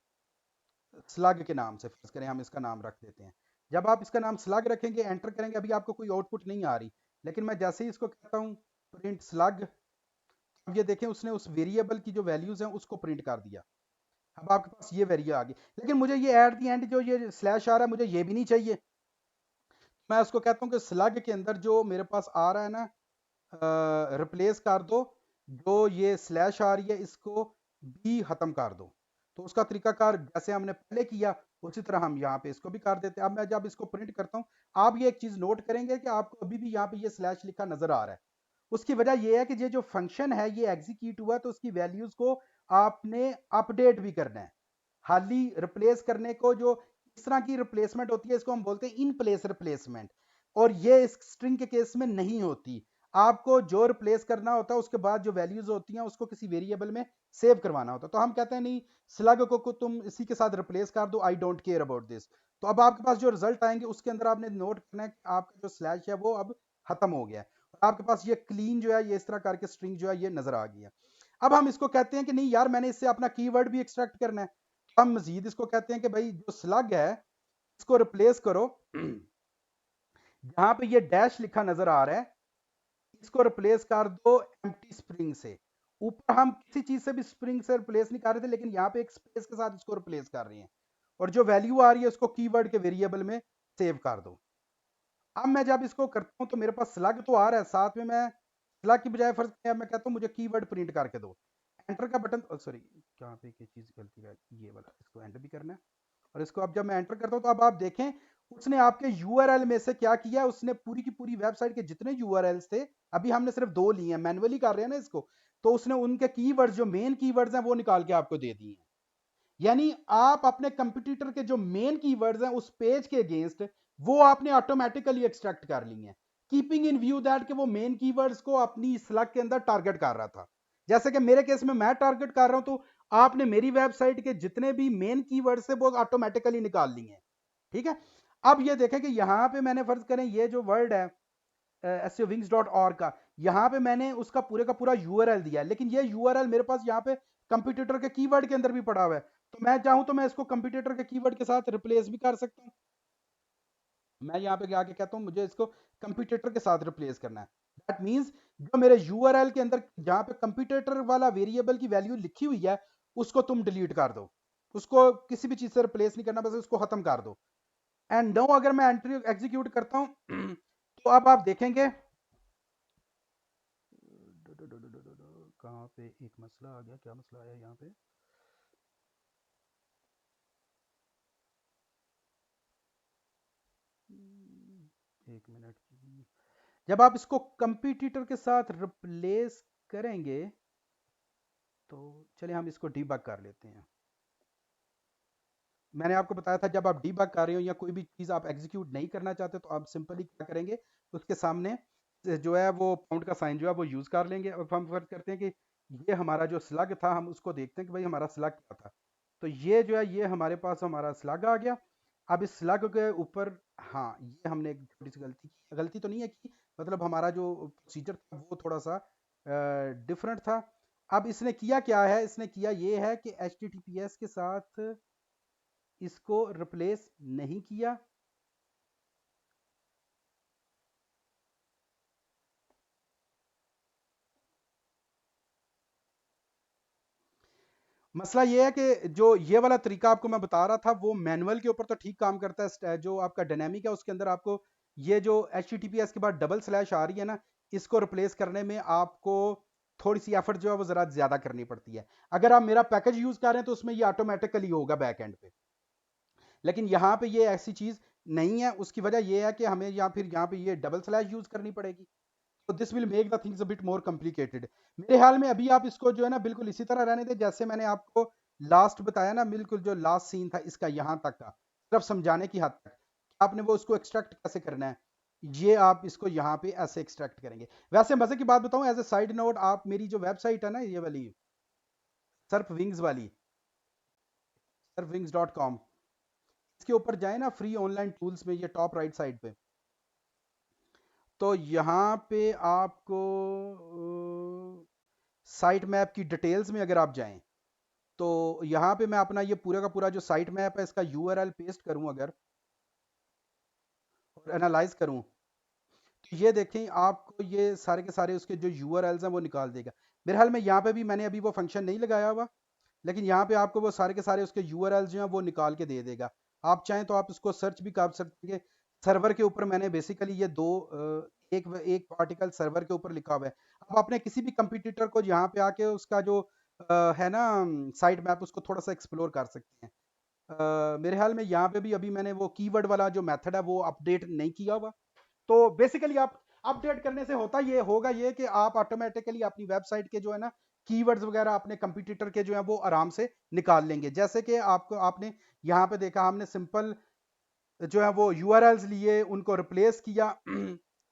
स्लग के नाम से। फर्ज करें हम इसका नाम रख देते हैं। जब आप इसका नाम स्लग रखेंगे, एंटर करेंगे, अभी आपको कोई आउटपुट नहीं आ रही, लेकिन मैं जैसे ही इसको कहता हूँ प्रिंट स्लग, अब ये देखें उसने उस वेरिएबल की जो वैल्यूज हैं उसको प्रिंट कर दिया। अब आपके पास ये वैल्यू आ गई, लेकिन मुझे ये एट दी एंड जो ये स्लैश आ रहा है मुझे ये भी नहीं चाहिए। मैं उसको कहता हूँ कि स्लग के अंदर जो मेरे पास आ रहा है ना, रिप्लेस कर दो, जो ये स्लैश आ रही है इसको भी ख़त्म कर दो। तो उसका तरीकाकार जैसे हमने पहले किया उसी तरह हम यहाँ पे इसको भी कर देते हैं। अब मैं जब इसको प्रिंट करता हूँ, आप ये एक चीज़ नोट करेंगे कि आपको अभी भी यहाँ पे ये स्लैश लिखा नज़र आ रहा है। उसकी वजह ये है कि ये जो फंक्शन है ये एग्जीक्यूट हुआ, तो उसकी वैल्यूज़ को आपने अपडेट भी करना है। खाली रिप्लेस करने को, जो इस तरह की रिप्लेसमेंट होती है इसको हम बोलते हैं इन प्लेस रिप्लेसमेंट, और ये इस स्ट्रिंग के केस में नहीं होती। आपको जो रिप्लेस करना होता है उसके बाद जो वैल्यूज होती हैं उसको किसी वेरिएबल में सेव करवाना होता है। तो हम कहते हैं नहीं, स्लग को तुम इसी के साथ रिप्लेस कर दो, I don't care about this. तो अब आपके पास जो रिजल्ट आएंगे उसके अंदर आपने नोट करना है कि आपका जो स्लैश है वो अब खत्म हो गया है, और आपके पास ये क्लीन जो है, ये इस तरह करके स्ट्रिंग जो है ये नजर आ गई है। अब हम इसको कहते हैं कि नहीं यार, मैंने इससे अपना कीवर्ड भी एक्सट्रैक्ट करना है। तो हम मजीद इसको कहते हैं कि भाई जो स्लग है इसको रिप्लेस करो, जहां पे ये डैश लिखा नजर आ रहा है इसको रिप्लेस कर दो एम्प्टी स्प्रिंग से। ऊपर हम किसी चीज से भी स्प्रिंग से रिप्लेस नहीं कर रहे थे, लेकिन यहाँ पे एक स्पेस के साथ इसको रिप्लेस कर रहे हैं, और जो वैल्यू आ रही है उसको कीवर्ड के वेरिएबल में सेव कर दो। अब मैं जब इसको करता हूँ तो मेरे पास स्लग तो आ रहा है, साथ में मैं स्लग की बजाय फर्ज किया मैं कहता हूँ मुझे कीवर्ड प्रिंट करके दो। एंटर का बटन, सॉरी कहाँ पे क्या चीज़ गलती है, ये वाला, इसको एंटर भी करना है। और इसको अब जब मैं एंटर करता हूँ तो अब आप देखें उसने आपके यूआरएल में से क्या किया, उसने पूरी की पूरी वेबसाइट के जितने यूआरएल्स थे, अभी हमने सिर्फ 2 लिए हैं, मैनुअली कर रहे हैं ना इसको, तो उसने उनके कीवर्ड्स, जो मेन कीवर्ड्स हैं वो निकाल के आपको दे दिए हैं। यानी आप अपने कंपटीटर के जो मेन कीवर्ड्स हैं उस पेज के अगेंस्ट, वो आपने ऑटोमेटिकली एक्सट्रैक्ट कर ली हैं, कीपिंग इन व्यू दैट कि वो मेन कीवर्ड्स को अपनी स्लग के अंदर टारगेट कर रहा था। जैसे कि मेरे केस में मैं टारगेट कर रहा हूं, तो आपने मेरी वेबसाइट के जितने भी मेन कीवर्ड्स थे वो ऑटोमेटिकली निकाल लिए हैं। ठीक है। अब ये देखें कि यहां पे मैंने फर्ज करें ये जो वर्ड है SEOwings.org का, यहाँ पे मैंने उसका पूरे का पूरा यूआरएल दिया है, लेकिन ये यूआरएल मेरे पास यहाँ पे कंप्यूटर के कीवर्ड के अंदर भी पड़ा हुआ है। तो मैं चाहूँ तो मैं इसको कंप्यूटर के कीवर्ड के साथ रिप्लेस भी कर सकता हूँ। मैं यहाँ पे आके कहता हूँ मुझे इसको कंप्यूटर के साथ रिप्लेस करना है। दैट मीन्स जो मेरे यूआरएल के अंदर जहाँ पे कंप्यूटर वाला वेरिएबल की वैल्यू लिखी हुई है उसको तुम डिलीट कर दो, उसको किसी भी चीज़ से रिप्लेस नहीं करना, बस उसको खत्म कर दो। एंड नो, अगर मैं एंट्री एग्जीक्यूट करता हूँ तो अब आप देखेंगे कहाँ पे एक मसला आ गया, क्या मसला आया यहाँ पे। एक मिनट की, जब आप इसको कंपटीटर के साथ रिप्लेस करेंगे तो चलिए हम इसको डीबग कर लेते हैं। मैंने आपको बताया था जब आप डीबग कर रहे हो या कोई भी चीज़ आप एग्जीक्यूट नहीं करना चाहते तो आप सिंपली क्या करेंगे, उसके सामने जो है वो पाउंड का साइन जो है वो यूज़ कर लेंगे। अब हम फर्ज करते हैं कि ये हमारा जो स्लग था, हम उसको देखते हैं कि भाई हमारा स्लग क्या था। तो ये जो है ये हमारे पास हमारा स्लग आ गया। अब इस स्लग के ऊपर, हाँ ये हमने एक छोटी सी गलती की, गलती तो नहीं है कि मतलब हमारा जो प्रोसीजर था वो थोड़ा सा डिफरेंट था। अब इसने किया क्या है, इसने किया ये है कि HTTPS के साथ इसको रिप्लेस नहीं किया। मसला ये है कि जो ये वाला तरीका आपको मैं बता रहा था वो मैनुअल के ऊपर तो ठीक काम करता है, जो आपका डायनेमिक है उसके अंदर आपको ये जो HTTPS के बाद डबल स्लैश आ रही है ना, इसको रिप्लेस करने में आपको थोड़ी सी एफर्ट जो है वो ज़रा ज़्यादा करनी पड़ती है। अगर आप मेरा पैकेज यूज़ कर रहे हैं तो उसमें ये ऑटोमेटिकली होगा बैक एंड पे, लेकिन यहाँ पे ये ऐसी चीज़ नहीं है। उसकी वजह ये है कि हमें यहाँ पे ये डबल स्लैश यूज़ करनी पड़ेगी। तो this will make the things a bit more complicated. मेरे ख्याल में अभी आप इसको जो है ना बिल्कुल इसी तरह रहने दें जैसे मैंने आपको लास्ट बताया ना, बिल्कुल जो लास्ट सीन था इसका यहाँ तक का, सिर्फ समझाने की हद तक आपने वो उसको एक्सट्रैक्ट कैसे करना है, ये आप इसको यहाँ पे ऐसे एक्सट्रैक्ट करेंगे। वैसे मजे की बात बताऊं, एज ए साइड नोट, आप मेरी जो वेबसाइट है ना ये वाली सर्फ विंग्स वाली, surfwings.com, इसके ऊपर जाए ना फ्री ऑनलाइन टूल्स में, ये टॉप राइट साइड पे, तो यहाँ पे आपको साइट मैप की डिटेल्स में अगर आप जाएं तो यहाँ पे मैं अपना ये पूरा का पूरा जो साइट मैप है इसका यूआरएल पेस्ट करूं अगर, और एनालाइज करूं, तो ये देखें आपको ये सारे के सारे उसके जो यूआरएल्स हैं वो निकाल देगा। मेरे हाल में यहाँ पे भी मैंने अभी वो फंक्शन नहीं लगाया हुआ, लेकिन यहाँ पे आपको वो सारे के सारे उसके यूआरएल्स जो हैं वो निकाल के दे देगा। आप चाहें तो आप उसको सर्च भी कर सकते हैं। सर्वर के ऊपर मैंने बेसिकली ये दो एक एक आर्टिकल सर्वर के ऊपर लिखा हुआ है। आप अपने किसी भी कंपटीटर को यहाँ पे आके उसका जो है ना साइट मैप, उसको थोड़ा सा एक्सप्लोर कर सकते हैं। मेरे ख्याल में यहाँ पे भी अभी मैंने वो कीवर्ड वाला जो मेथड है वो अपडेट नहीं किया हुआ। तो बेसिकली आप अपडेट करने से होता ये होगा ये कि आप ऑटोमेटिकली अपनी वेबसाइट के जो है ना कीवर्ड्स वगैरह अपने कंपटीटर के जो है वो आराम से निकाल लेंगे। जैसे कि आपको आपने यहाँ पे देखा, हमने सिंपल जो है वो यूआरएल्स लिए, उनको रिप्लेस किया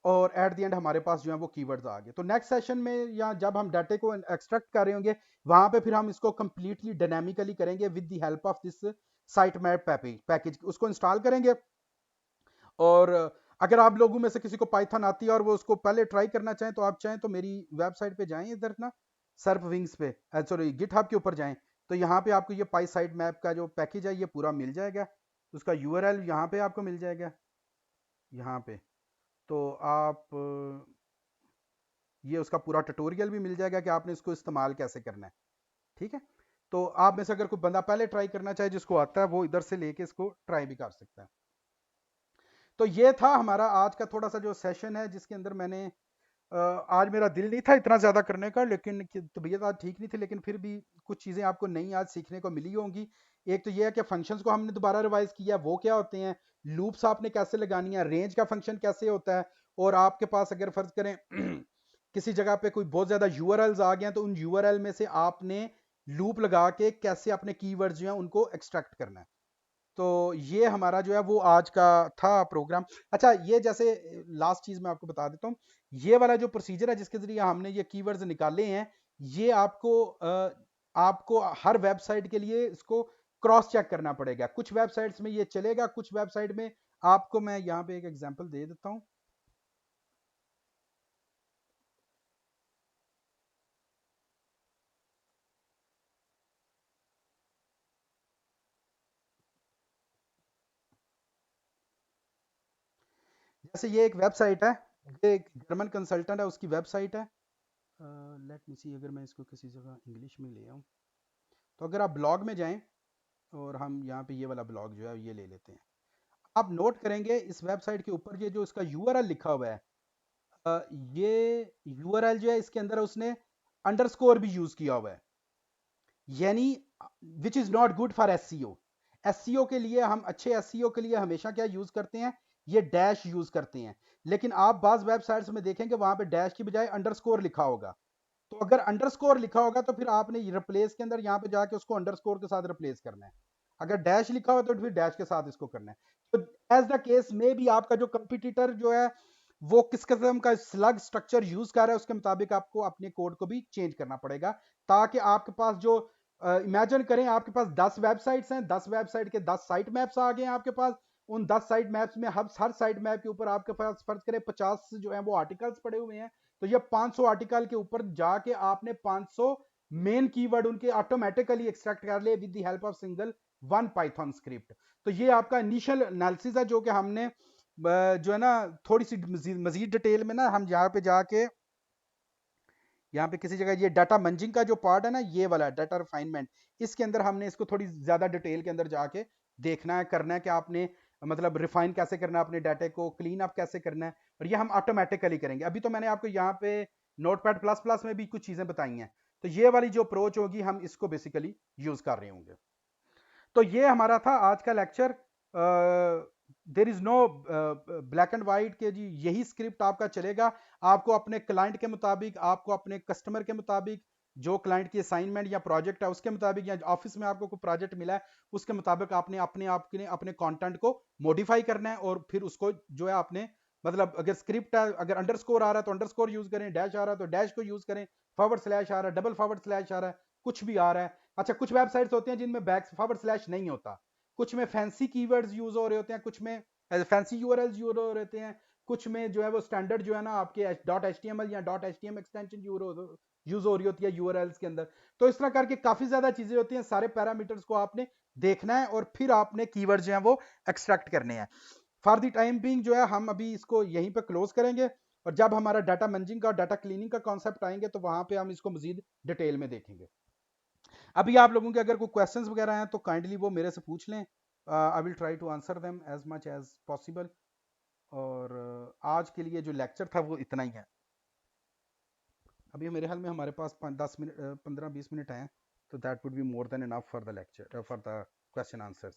और एट द एंड हमारे पास जो है वो कीवर्ड्स आ गए। तो नेक्स्ट सेशन में या जब हम डाटा को एक्सट्रैक्ट कर रहे होंगे, वहां पे फिर हम इसको कंप्लीटली डायनामिकली करेंगे with the help of this site map package. उसको इंस्टॉल करेंगे और अगर आप लोगों में से किसी को पाइथन आती है और वो उसको पहले ट्राई करना चाहें तो आप चाहें तो मेरी वेबसाइट पे जाएं, इधर ना सर्फ विंग्स पे, सॉरी गिटहब के ऊपर जाएं, तो यहाँ पे आपको ये पाई साइट मैप का जो पैकेज है ये पूरा मिल जाएगा। उसका यूआरएल यहाँ पे आपको मिल जाएगा, यहाँ पे। तो आप ये उसका पूरा ट्यूटोरियल भी मिल जाएगा कि आपने इसको इस्तेमाल कैसे करना है। ठीक है, तो आप में से अगर कोई बंदा पहले ट्राई करना चाहे, जिसको आता है, वो इधर से लेके इसको ट्राई भी कर सकता है। तो ये था हमारा आज का थोड़ा सा जो सेशन है, जिसके अंदर मैंने आज मेरा दिल नहीं था इतना ज़्यादा करने का, लेकिन तबीयत आज ठीक नहीं थी, लेकिन फिर भी कुछ चीज़ें आपको नई आज सीखने को मिली होंगी। एक तो ये है कि फंक्शंस को हमने दोबारा रिवाइज किया, वो क्या होते हैं, लूप्स आपने कैसे लगानी है, रेंज का फंक्शन कैसे होता है, और आपके पास अगर फर्ज करें किसी जगह पे कोई बहुत ज़्यादा यूआरएल्स आ गए हैं, तो उन यूआरएल में से आपने लूप लगा के कैसे अपने कीवर्ड्स जो हैं उनको एक्सट्रैक्ट करना है। तो ये हमारा जो है वो आज का था प्रोग्राम। अच्छा, ये जैसे लास्ट चीज मैं आपको बता देता हूँ, ये वाला जो प्रोसीजर है जिसके जरिए हमने ये कीवर्ड्स निकाले हैं, ये आपको हर वेबसाइट के लिए इसको क्रॉस चेक करना पड़ेगा। कुछ वेबसाइट्स में ये चलेगा, कुछ वेबसाइट में आपको मैं यहाँ पे एक एग्जांपल दे देता हूँ। जैसे ये एक वेबसाइट है, ये एक जर्मन कंसल्टेंट है, उसकी वेबसाइट है। लेट मी सी, अगर मैं इसको किसी जगह इंग्लिश में ले आऊँ, तो अगर आप ब्लॉग में जाएं और हम यहाँ पे ये वाला ब्लॉग जो है ये ले लेते हैं, आप नोट करेंगे इस वेबसाइट के ऊपर ये जो इसका यूआरएल लिखा हुआ है, ये यूआरएल जो है इसके अंदर उसने अंडरस्कोर भी यूज किया हुआ है, यानी which is not good for SCO. SCO के लिए हम अच्छे एससीओ के लिए हमेशा क्या यूज करते हैं, ये डैश यूज करते हैं। लेकिन आप बाज वेबसाइट्स में देखेंगे वहां पे डैश की बजाय अंडरस्कोर लिखा होगा। तो अगर अंडरस्कोर लिखा होगा तो फिर आपने रिप्लेस के अंदर यहाँ पे जाके उसको अंडरस्कोर के साथ रिप्लेस करना है। अगर डैश लिखा हो तो फिर डैश के साथ इसको करना है। तो एज द केस में भी आपका जो कंपिटिटर जो है वो किस किस्म का स्लग स्ट्रक्चर यूज कर रहा है, उसके मुताबिक आपको अपने कोड को भी चेंज करना पड़ेगा, ताकि आपके पास जो इमेजिन करें आपके पास 10 वेबसाइट्स हैं, 10 वेबसाइट के 10 साइट मैप्स आ गए हैं आपके पास। उन 10 साइट मैप्स में हर साइट मैप के ऊपर आपके पास फर्ज करें 50 जो है वो आर्टिकल्स पड़े हुए हैं। तो ये 500 आर्टिकल के ऊपर जाके आपने 500 मेन कीवर्ड उनके ऑटोमेटिकली एक्सट्रैक्ट कर लिए with the help of single one Python script. तो ये आपका इनिशियल एनालिसिस है जो कि हमने जो है ना थोड़ी सी मजीद डिटेल में ना हम यहाँ पे जाके, यहाँ पे किसी जगह ये डाटा मंजिंग का जो पार्ट है ना, ये वाला डाटा रिफाइनमेंट, इसके अंदर हमने इसको थोड़ी ज्यादा डिटेल के अंदर जाके देखना है, करना है कि आपने मतलब रिफाइन कैसे करना है, अपने डाटा को क्लीन अप कैसे करना है, और ये हम ऑटोमेटिकली करेंगे। अभी तो मैंने आपको यहाँ पे नोटपैड प्लस प्लस में भी कुछ चीजें बताई हैं, तो ये वाली जो अप्रोच होगी हम इसको बेसिकली यूज कर रहे होंगे। तो ये हमारा था आज का lecture. There is no black and white के जी यही स्क्रिप्ट आपका चलेगा। आपको अपने क्लाइंट के मुताबिक, आपको अपने कस्टमर के मुताबिक, जो क्लाइंट की असाइनमेंट या प्रोजेक्ट है उसके मुताबिक, या ऑफिस में आपको कोई प्रोजेक्ट मिला है उसके मुताबिक आपने अपने आप के अपने कंटेंट को मॉडिफाई करना है, और फिर उसको जो है आपने मतलब अगर स्क्रिप्ट है, अगर अंडरस्कोर आ रहा है तो अंडरस्कोर यूज करें, डैश आ रहा है तो डैश को यूज करें, फॉरवर्ड स्लैश आ रहा है, डबल फॉरवर्ड स्लैश आ रहा है, कुछ भी आ रहा है। अच्छा, कुछ वेबसाइट्स होते हैं जिनमें बैक फॉरवर्ड स्लैश नहीं होता, कुछ में फैंसी कीवर्ड्स यूज हो रहे होते हैं, कुछ में फैंसी यूआरएल्स यूज हो रहे होते हैं, कुछ में जो है वो स्टैंडर्ड जो है ना आपके डॉट एच या डॉट एच एक्सटेंशन यूज हो रही होती है यूआरएल्स के अंदर। तो इस तरह करके काफी ज्यादा चीजें होती हैं, सारे पैरामीटर्स को आपने देखना है और फिर आपने कीवर्ड जो है वो एक्सट्रैक्ट करने हैं। फॉर द टाइम बिंग जो है हम अभी इसको यहीं पे क्लोज करेंगे, और जब हमारा डाटा मंजिंग का डाटा क्लीनिंग का कॉन्सेप्ट आएंगे तो वहां पे हम इसको मजीद डिटेल में देखेंगे। अभी आप लोगों के अगर कोई क्वेश्चंस वगैरह हैं तो काइंडली वो मेरे से पूछ लें, I will try to answer them as much as possible. और आज के लिए जो लेक्चर था वो इतना ही है। अभी मेरे ख्याल में हमारे पास 10 मिनट 15-20 मिनट हैं, तो that would be more than enough for the lecture, for the question answers.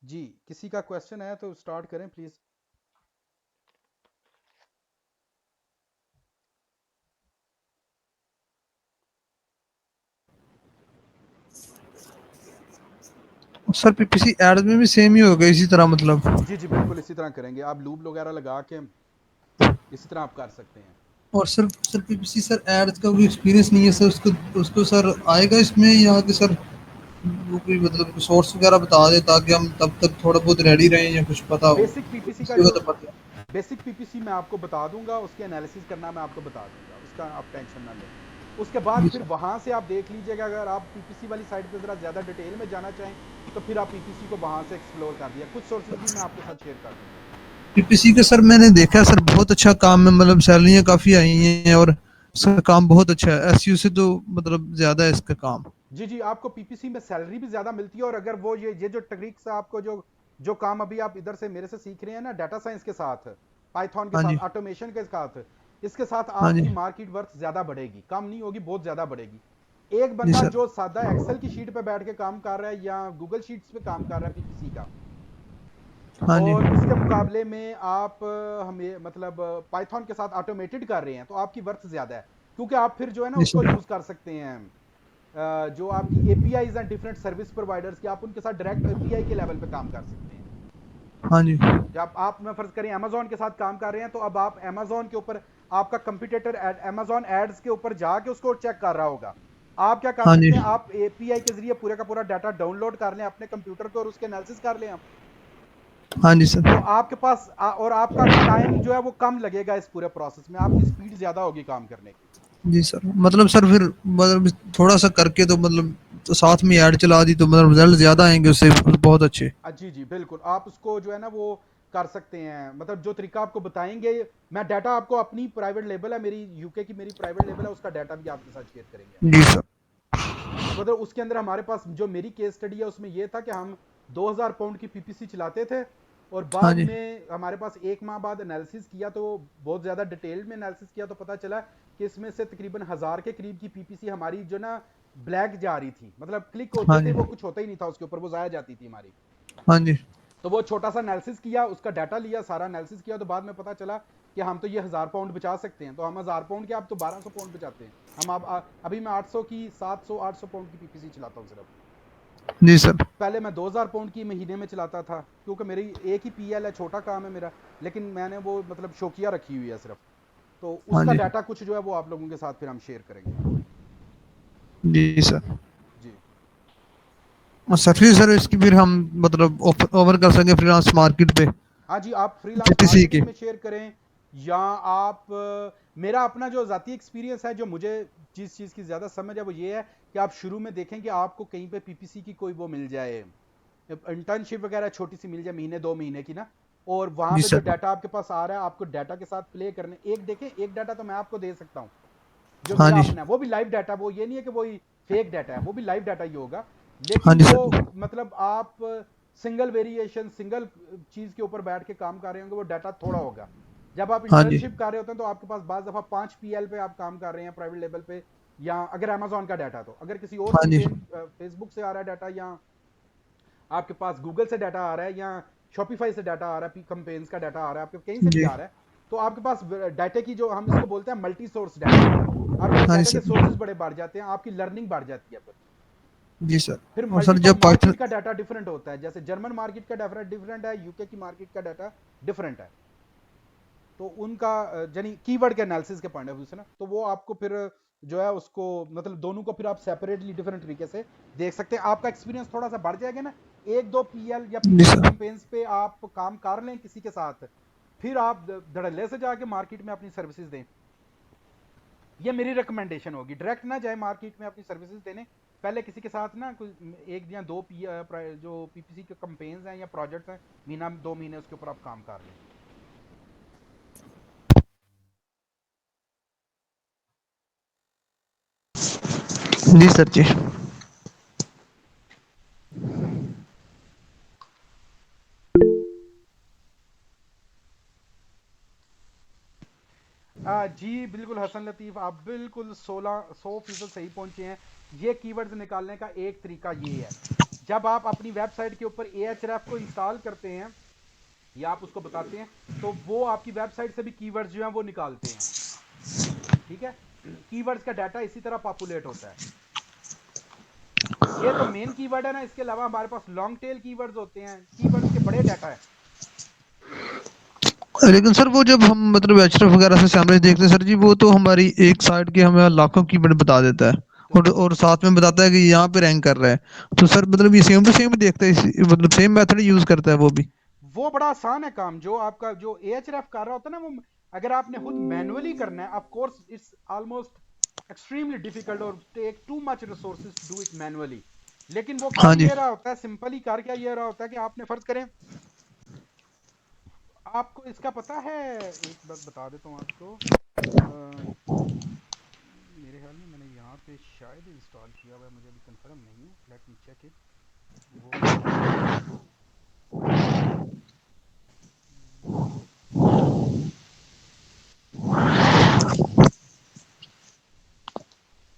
जी, किसी का क्वेश्चन है तो स्टार्ट करें प्लीज। सर पीपीसी एड्स में भी सेम ही होगा इसी तरह मतलब। जी जी बिल्कुल इसी तरह करेंगे, आप लूप वगैरह लगा के इसी तरह आप कर सकते हैं। और सर पीपीसी सर एड्स का कोई एक्सपीरियंस नहीं है सर, उसको उसको सर आएगा इसमें, या कि सर वो कोई मतलब सोर्स वगैरह बता दे ताकि हम तब तक थोड़ा बहुत रेडी रहें या कुछ पता हो। बेसिक पीपीसी का उसके जो बाद तो पता है। बेसिक पीपीसी मैं आपको बता दूंगा, उसके एनालिसिस करना मैं आपको बता दूंगा, उसका आप टेंशन ना लें। उसके बाद जी फिर सर। वहां से आप देख लीजिएगा, अगर आप पीपीसी वाली साइड पे जरा ज्यादा डिटेल में जाना चाहें तो फिर आप पीपीसी को वहां से एक्सप्लोर कर दिया, कुछ सोर्सेज भी मैं आपके साथ शेयर कर दूंगा। पीपीसी का सर मैंने देखा है सर, बहुत अच्छा काम है, मतलब सैलरियाँ काफ़ी आई हैं और उसका काम बहुत अच्छा है, एसयू से तो मतलब ज़्यादा है इसका काम। जी जी, आपको पीपीसी में सैलरी भी ज्यादा मिलती है, और अगर वो ये जो टेक्निक्स आपको जो जो काम अभी आप इधर से मेरे से सीख रहे हैं ना, डाटा साइंस के साथ, पाइथन के हाँ साथ, जी। ऑटोमेशन के साथ, इसके साथ हाँ जी। आपकी मार्केट वर्थ ज्यादा बढ़ेगी, कम नहीं होगी, बहुत ज्यादा बढ़ेगी। एक जी बंदा सर। जो सादा एक्सेल की शीट पे बैठ के काम कर रहा है या गूगल शीट्स पे काम कर रहा है पीपीसी का, हाँ जी। और उसके मुकाबले में आप हमें मतलब पाइथन के साथ ऑटोमेटेड कर रहे हैं, तो आपकी वर्थ ज्यादा है, क्योंकि आप फिर जो है ना जी उसको सर। यूज कर सकते हैं, जो आपकी एपीआईज हैं डिफरेंट सर्विस प्रोवाइडर्स की, आप उनके साथ डायरेक्ट एपीआई के लेवल पे काम कर सकते हैं। हाँ जी। जब आप मैं फर्ज करें अमेजोन के साथ काम कर रहे हैं, तो अब आप अमेजोन के ऊपर आपका कंपटीटर अमेजोन एड्स के ऊपर जाके उसको चेक कर रहा होगा, आप क्या कर हाँ जी। सकते हैं, आप एपीआई के जरिए पूरा का पूरा डाटा डाउनलोड कर लें अपने कंप्यूटर पे और उसके एनालिसिस कर लें आप। हाँ जी तो सर। आपके पास और आपका टाइम जो है वो कम लगेगा, इस पूरे प्रोसेस में आपकी स्पीड ज्यादा होगी काम करने की। जी सर, मतलब सर फिर मतलब थोड़ा सा करके तो मतलब तो साथ में ऐड चला दी तो मतलब रिजल्ट ज़्यादा आएंगे उससे बहुत अच्छे। जी जी बिल्कुल, आप उसको जो है ना वो कर सकते हैं, मतलब जो तरीका आपको बताएंगे, मैं डाटा आपको, अपनी प्राइवेट लेबल है मेरी, यूके की मेरी प्राइवेट लेबल है, उसका डाटा भी आपके साथ शेयर करेंगे हम। जी सर। मतलब उसके अंदर हमारे पास जो मेरी केस स्टडी है उसमें ये था कि हम 2000 पाउंड की पीपीसी चलाते थे, और हाँ बाद जी। में हमारे पास एक माह बाद एनालिसिस किया, तो बहुत ज़्यादा डिटेल में एनालिसिस किया, तो पता चला कि इसमें से तकरीबन 1000 के करीब की पीपीसी हमारी जो ना ब्लैक जा रही थी, मतलब क्लिक हाँ होते थे जी। वो कुछ होता ही नहीं था उसके ऊपर, वो ज़ाया जाती थी हमारी। हाँ जी। तो वो छोटा सा एनालिसिस किया, उसका डाटा लिया, सारा एनालिसिस किया, तो बाद में पता चला कि हम तो ये 1000 पाउंड बचा सकते हैं, तो हम 1000 पाउंड के आप तो 1200 पाउंड बचाते हैं। हम अब अभी मैं 800 की 700 800 पाउंड की पीपीसी चलाता हूँ सिर्फ। जी सर। पहले मैं 2000 पाउंड की महीने में चलाता था, क्योंकि मेरी एक ही पीएल है, छोटा काम है मेरा, लेकिन मैंने वो मतलब शौकिया रखी हुई है सिर्फ। तो हाँ उसका जी। डाटा कुछ जो है वो आप लोगों के साथ फिर हम शेयर करेंगे। जी सर। जी और सर फिर सर इसकी फिर हम मतलब ओवर कर सकें फ्रीलांस मार्केट पे हाँ जी, आप फ्रीलांस पीपीसी के। मार्केटिंग में शेयर करें, या आप मेरा अपना जो ज़ाती एक्सपीरियंस है, जो मुझे जिस चीज़ की ज़्यादा समझ है वो ये है कि आप शुरू में देखें कि आपको कहीं पे पीपीसी की कोई वो मिल जाए, इंटर्नशिप वगैरह छोटी सी मिल जाए, महीने 2 महीने की ना, और वहां जी पे जो सर। डाटा आपके पास आ रहा है आपको डाटा के साथ प्ले करने, एक देखें, एक डाटा तो मैं आपको दे सकता हूँ जो हाँ मेरा जी। अपना है, वो भी लाइव डाटा, वो ये नहीं है कि वो फेक डाटा है, वो भी लाइव डाटा ही होगा, हाँ लेकिन जी वो सर। मतलब आप सिंगल वेरिएशन, सिंगल चीज के ऊपर बैठ के काम कर रहे होंगे, वो डाटा थोड़ा होगा। जब आप हाँ जी। इंटर्नशिप कर रहे होते हैं तो आपके पास बाज दफा 5 पीएल पे आप काम कर रहे हैं प्राइवेट लेवल पे, या अगर अमेजोन का डाटा, तो अगर किसी और हाँ जी। कंपेन फेसबुक से आ रहा है डाटा, या आपके पास गूगल से डाटा आ रहा है, या शॉपिफाई से डाटा आ रहा है, कंपेन्स का डाटा आ रहा है, आपके कहीं से भी जी। आ रहा है, तो आपके पास डाटा की जो हम इसको बोलते हैं मल्टी सोर्स डाटा, आपके हाँ जी डाटा के सर। सोर्सेज बड़े बढ़ जाते हैं, आपकी लर्निंग बढ़ जाती है जी सर। फिर और सर मल्टीपल जब पाइथन। मार्केट का डाटा डिफरेंट होता है, जैसे जर्मन मार्केट का डाटा डिफरेंट है, यूके की मार्केट का डाटा डिफरेंट है, तो उनका यानी कीवर्ड के एनालिसिस के पॉइंट ऑफ व्यू से ना, तो वो आपको फिर जो है उसको मतलब दोनों को फिर आप सेपरेटली डिफरेंट तरीके से देख सकते हैं, आपका एक्सपीरियंस थोड़ा सा बढ़ जाएगा ना, एक दो पीएल या जी पीपीसी सर। कैंपेन्स पे आप काम कर लें किसी के साथ, फिर आप धड़ल्ले से जाके मार्केट में अपनी सर्विसेज दें, ये मेरी रिकमेंडेशन होगी, डायरेक्ट ना जाए मार्केट में अपनी सर्विसेज देने, पहले किसी के साथ ना कोई एक या दो जो पीपीसी के कंपेन्स हैं या प्रोजेक्ट्स हैं, महीना 2 महीने उसके ऊपर आप काम कर लें। जी सर। जी। जी बिल्कुल हसन लतीफ़, आप बिल्कुल 100% सही पहुंचे हैं। ये कीवर्ड्स निकालने का एक तरीका ये है, जब आप अपनी वेबसाइट के ऊपर Ahref को इंस्टॉल करते हैं या आप उसको बताते हैं, तो वो आपकी वेबसाइट से भी कीवर्ड्स जो हैं वो निकालते हैं। ठीक है, कीवर्ड्स का डाटा इसी तरह पॉपुलेट होता है। ये तो मेन कीवर्ड है ना, इसके अलावा हमारे पास लॉन्ग टेल कीवर्ड्स होते हैं, कीवर्ड्स के बड़े डाटा है। लेकिन सर वो जब हम मतलब एचएफ वगैरह से सैमरेज देखते हैं सर जी, वो तो हमारी एक साइड के हमें लाखों की बता देता है, तो और साथ में बताता है कि यहाँ पे रैंक कर रहा है। तो सर मतलब ये सेम टू सेम देखता है मतलब सेम मेथड यूज करता है वो भी? वो बड़ा आसान है काम, जो आपका जो Ahref कर रहा होता है ना, वो अगर आपने खुद मैनुअली करना है, of course it's almost extremely difficult और take too much resources to do it manually. लेकिन वो कर हाँ जी। ये रहा होता है, सिंपली कर क्या ये रहा होता है कि आपने फर्ज करें, आपको इसका पता है, एक बात बता देता हूँ आपको। मेरे ख्याल में मैंने यहाँ पे शायद इंस्टॉल किया हुआ है, मुझे अभी कंफर्म नहीं है, लेट मी चेक इट। वो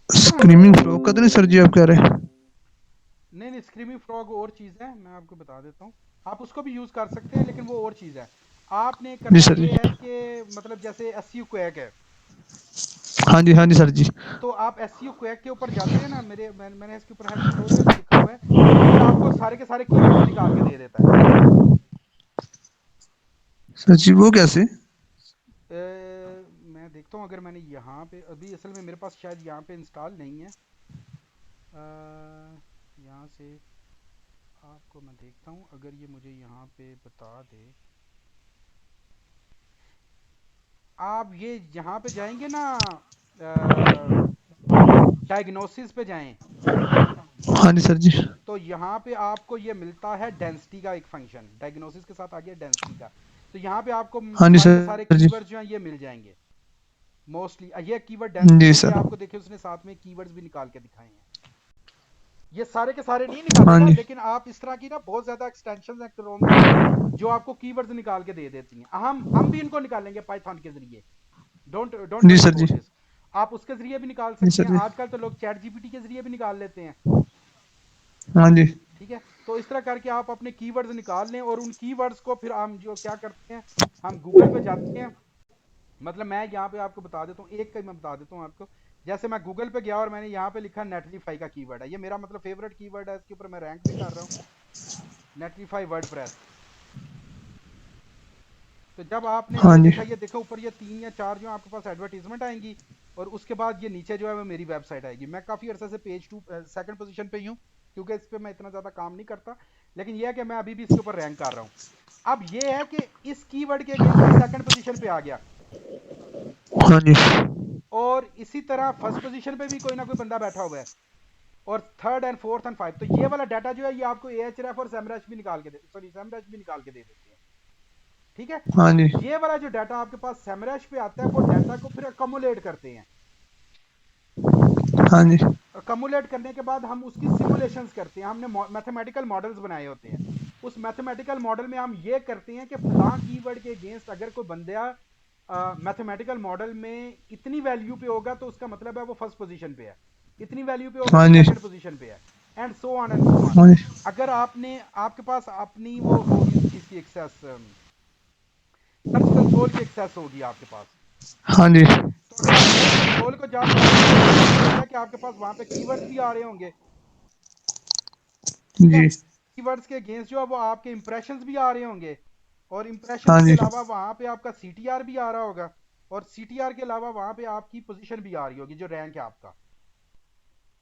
स्क्रीमिंग फ्रॉग का तो नहीं सर जी आप कह रहे हैं? नहीं नहीं, स्क्रीमिंग फ्रॉग और चीज़ है, मैं आपको बता देता हूँ। आप उसको भी यूज़ कर सकते हैं, लेकिन वो और चीज़ है। आपने जी करना सर जी। ये है कि मतलब जैसे SEO क्वैक है, हाँ जी सर जी। तो आप SEO क्वैक के ऊपर जाते हैं ना, मैंने इसके ऊपर हेल्प ट्यूटोरियल भी लिखा हुआ है। ये आपको सारे के सारे कीवर्ड्स निकाल के दे देता है। सर जी वो कैसे? मैं देखता हूँ, अगर मैंने यहाँ पे अभी असल में मेरे पास शायद यहाँ पे इंस्टॉल नहीं है। यहाँ से आपको मैं देखता हूँ, अगर ये मुझे यहाँ पे बता दे। आप ये यहाँ पे जाएंगे ना, डायग्नोसिस पे जाएं, हाँ जी सर जी। तो यहाँ पे आपको ये मिलता है डेंसिटी का एक फंक्शन, डायग्नोसिस के साथ आ गया डेंसिटी का। तो यहाँ पे आपको हाँ जी सारे के सारे सर जी। कीवर्ड्स जो हैं ये मिल जाएंगे मोस्टली। ये कीवर्ड डेंसिटी जी पे, ये सर। आपको देखिए उसने साथ में कीवर्ड्स भी निकाल के दिखाए हैं। ये सारे के सारे नहीं हाँ निकालेगा, जी। लेकिन आप इस तरह की ना बहुत ज्यादा एक्सटेंशन है क्रोम की जो आपको कीवर्ड्स निकाल के दे देती हैं। हम भी इनको निकालेंगे पाइथन के जरिए, डोंट डोंट जी वरी सर जी। About this. आप उसके जरिए भी निकाल जी सकते सर हैं, जी। आजकल तो लोग चैट जीपीटी के जरिए भी निकाल लेते हैं। हाँ जी। ठीक है, तो इस तरह करके आप अपने कीवर्ड्स निकाल लें, और उन कीवर्ड्स को फिर हम जो क्या करते हैं, हम गूगल पे जाते हैं। मतलब मैं यहाँ पे आपको बता देता हूँ, एक का मैं बता देता हूँ आपको। जैसे मैं गूगल पे गया और मैंने यहाँ पे लिखा नेटलीफाई का कीवर्ड है, ये मेरा मतलब फेवरेट कीवर्ड है, इसके ऊपर मैं रैंक भी कर रहा हूँ, नेटलीफाई वर्डप्रेस। तो जब आपने हाँ ये जी। देखा, ये देखो ऊपर ये 3 या 4 जो आपके पास एडवर्टीजमेंट आएंगी, और उसके बाद ये नीचे जो है वो मेरी वेबसाइट आएगी। मैं काफ़ी अरसे से पेज 2 सेकंड पोजीशन पे ही हूँ, क्योंकि इस पर मैं इतना ज़्यादा काम नहीं करता। लेकिन यह है कि मैं अभी भी इसके ऊपर रैंक कर रहा हूँ। अब ये है कि इस कीवर्ड के अगेंस्ट मैं सेकंड पोजीशन पे आ गया, हाँ जी। और इसी तरह फर्स्ट पोजीशन पे भी कोई ना कोई बंदा बैठा हुआ है, और third and fourth and five. तो ये वाला डाटा जो है ये आपको Ahref और SEMrush भी निकाल के दे, सॉरी SEMrush भी निकाल के दे देते हैं। ठीक है, हाँ जी। ये वाला जो डाटा आपके पास SEMrush पे आता है, वो डाटा को फिर अकोमुलेट करते हैं। हाँ जी। अकोमुलेट करने के बाद हम उसकी सिमुलेशंस करते हैं, हमने मैथमेटिकल मॉडल्स बनाए होते हैं। उस मैथमेटिकल मॉडल में हम ये करते हैं कि फलां कीवर्ड के अगेंस्ट अगर कोई बंदा मैथमेटिकल मॉडल में इतनी वैल्यू पे होगा तो उसका मतलब है वो फर्स्ट पोजीशन पे है, इतनी वैल्यू पे होगा हाँ तो जी। सेकंड पोजीशन पे है, and so on and so on. हाँ जी। अगर आपने आपके पास अपनी वो होगी उस चीज़ की एक्सेस, सर्च कंसोल की एक्सेस होगी आपके पास। हाँ जी। तो अगर आप सर्च कंसोल को जा चलाएंगे तो इसका मतलब है कि आपके पास वहां पे कीवर्ड्स भी आ रहे होंगे। ठीक है, जी। कीवर्ड्स के अगेंस्ट जो है वो आपके इंप्रेशंस भी आ रहे होंगे, और हाँ इंप्रेशंस के जी। अलावा वहां पे आपका CTR भी आ रहा होगा, और CTR के अलावा वहां पे आपकी पोजीशन भी आ रही होगी, जो रैंक है आपका। जी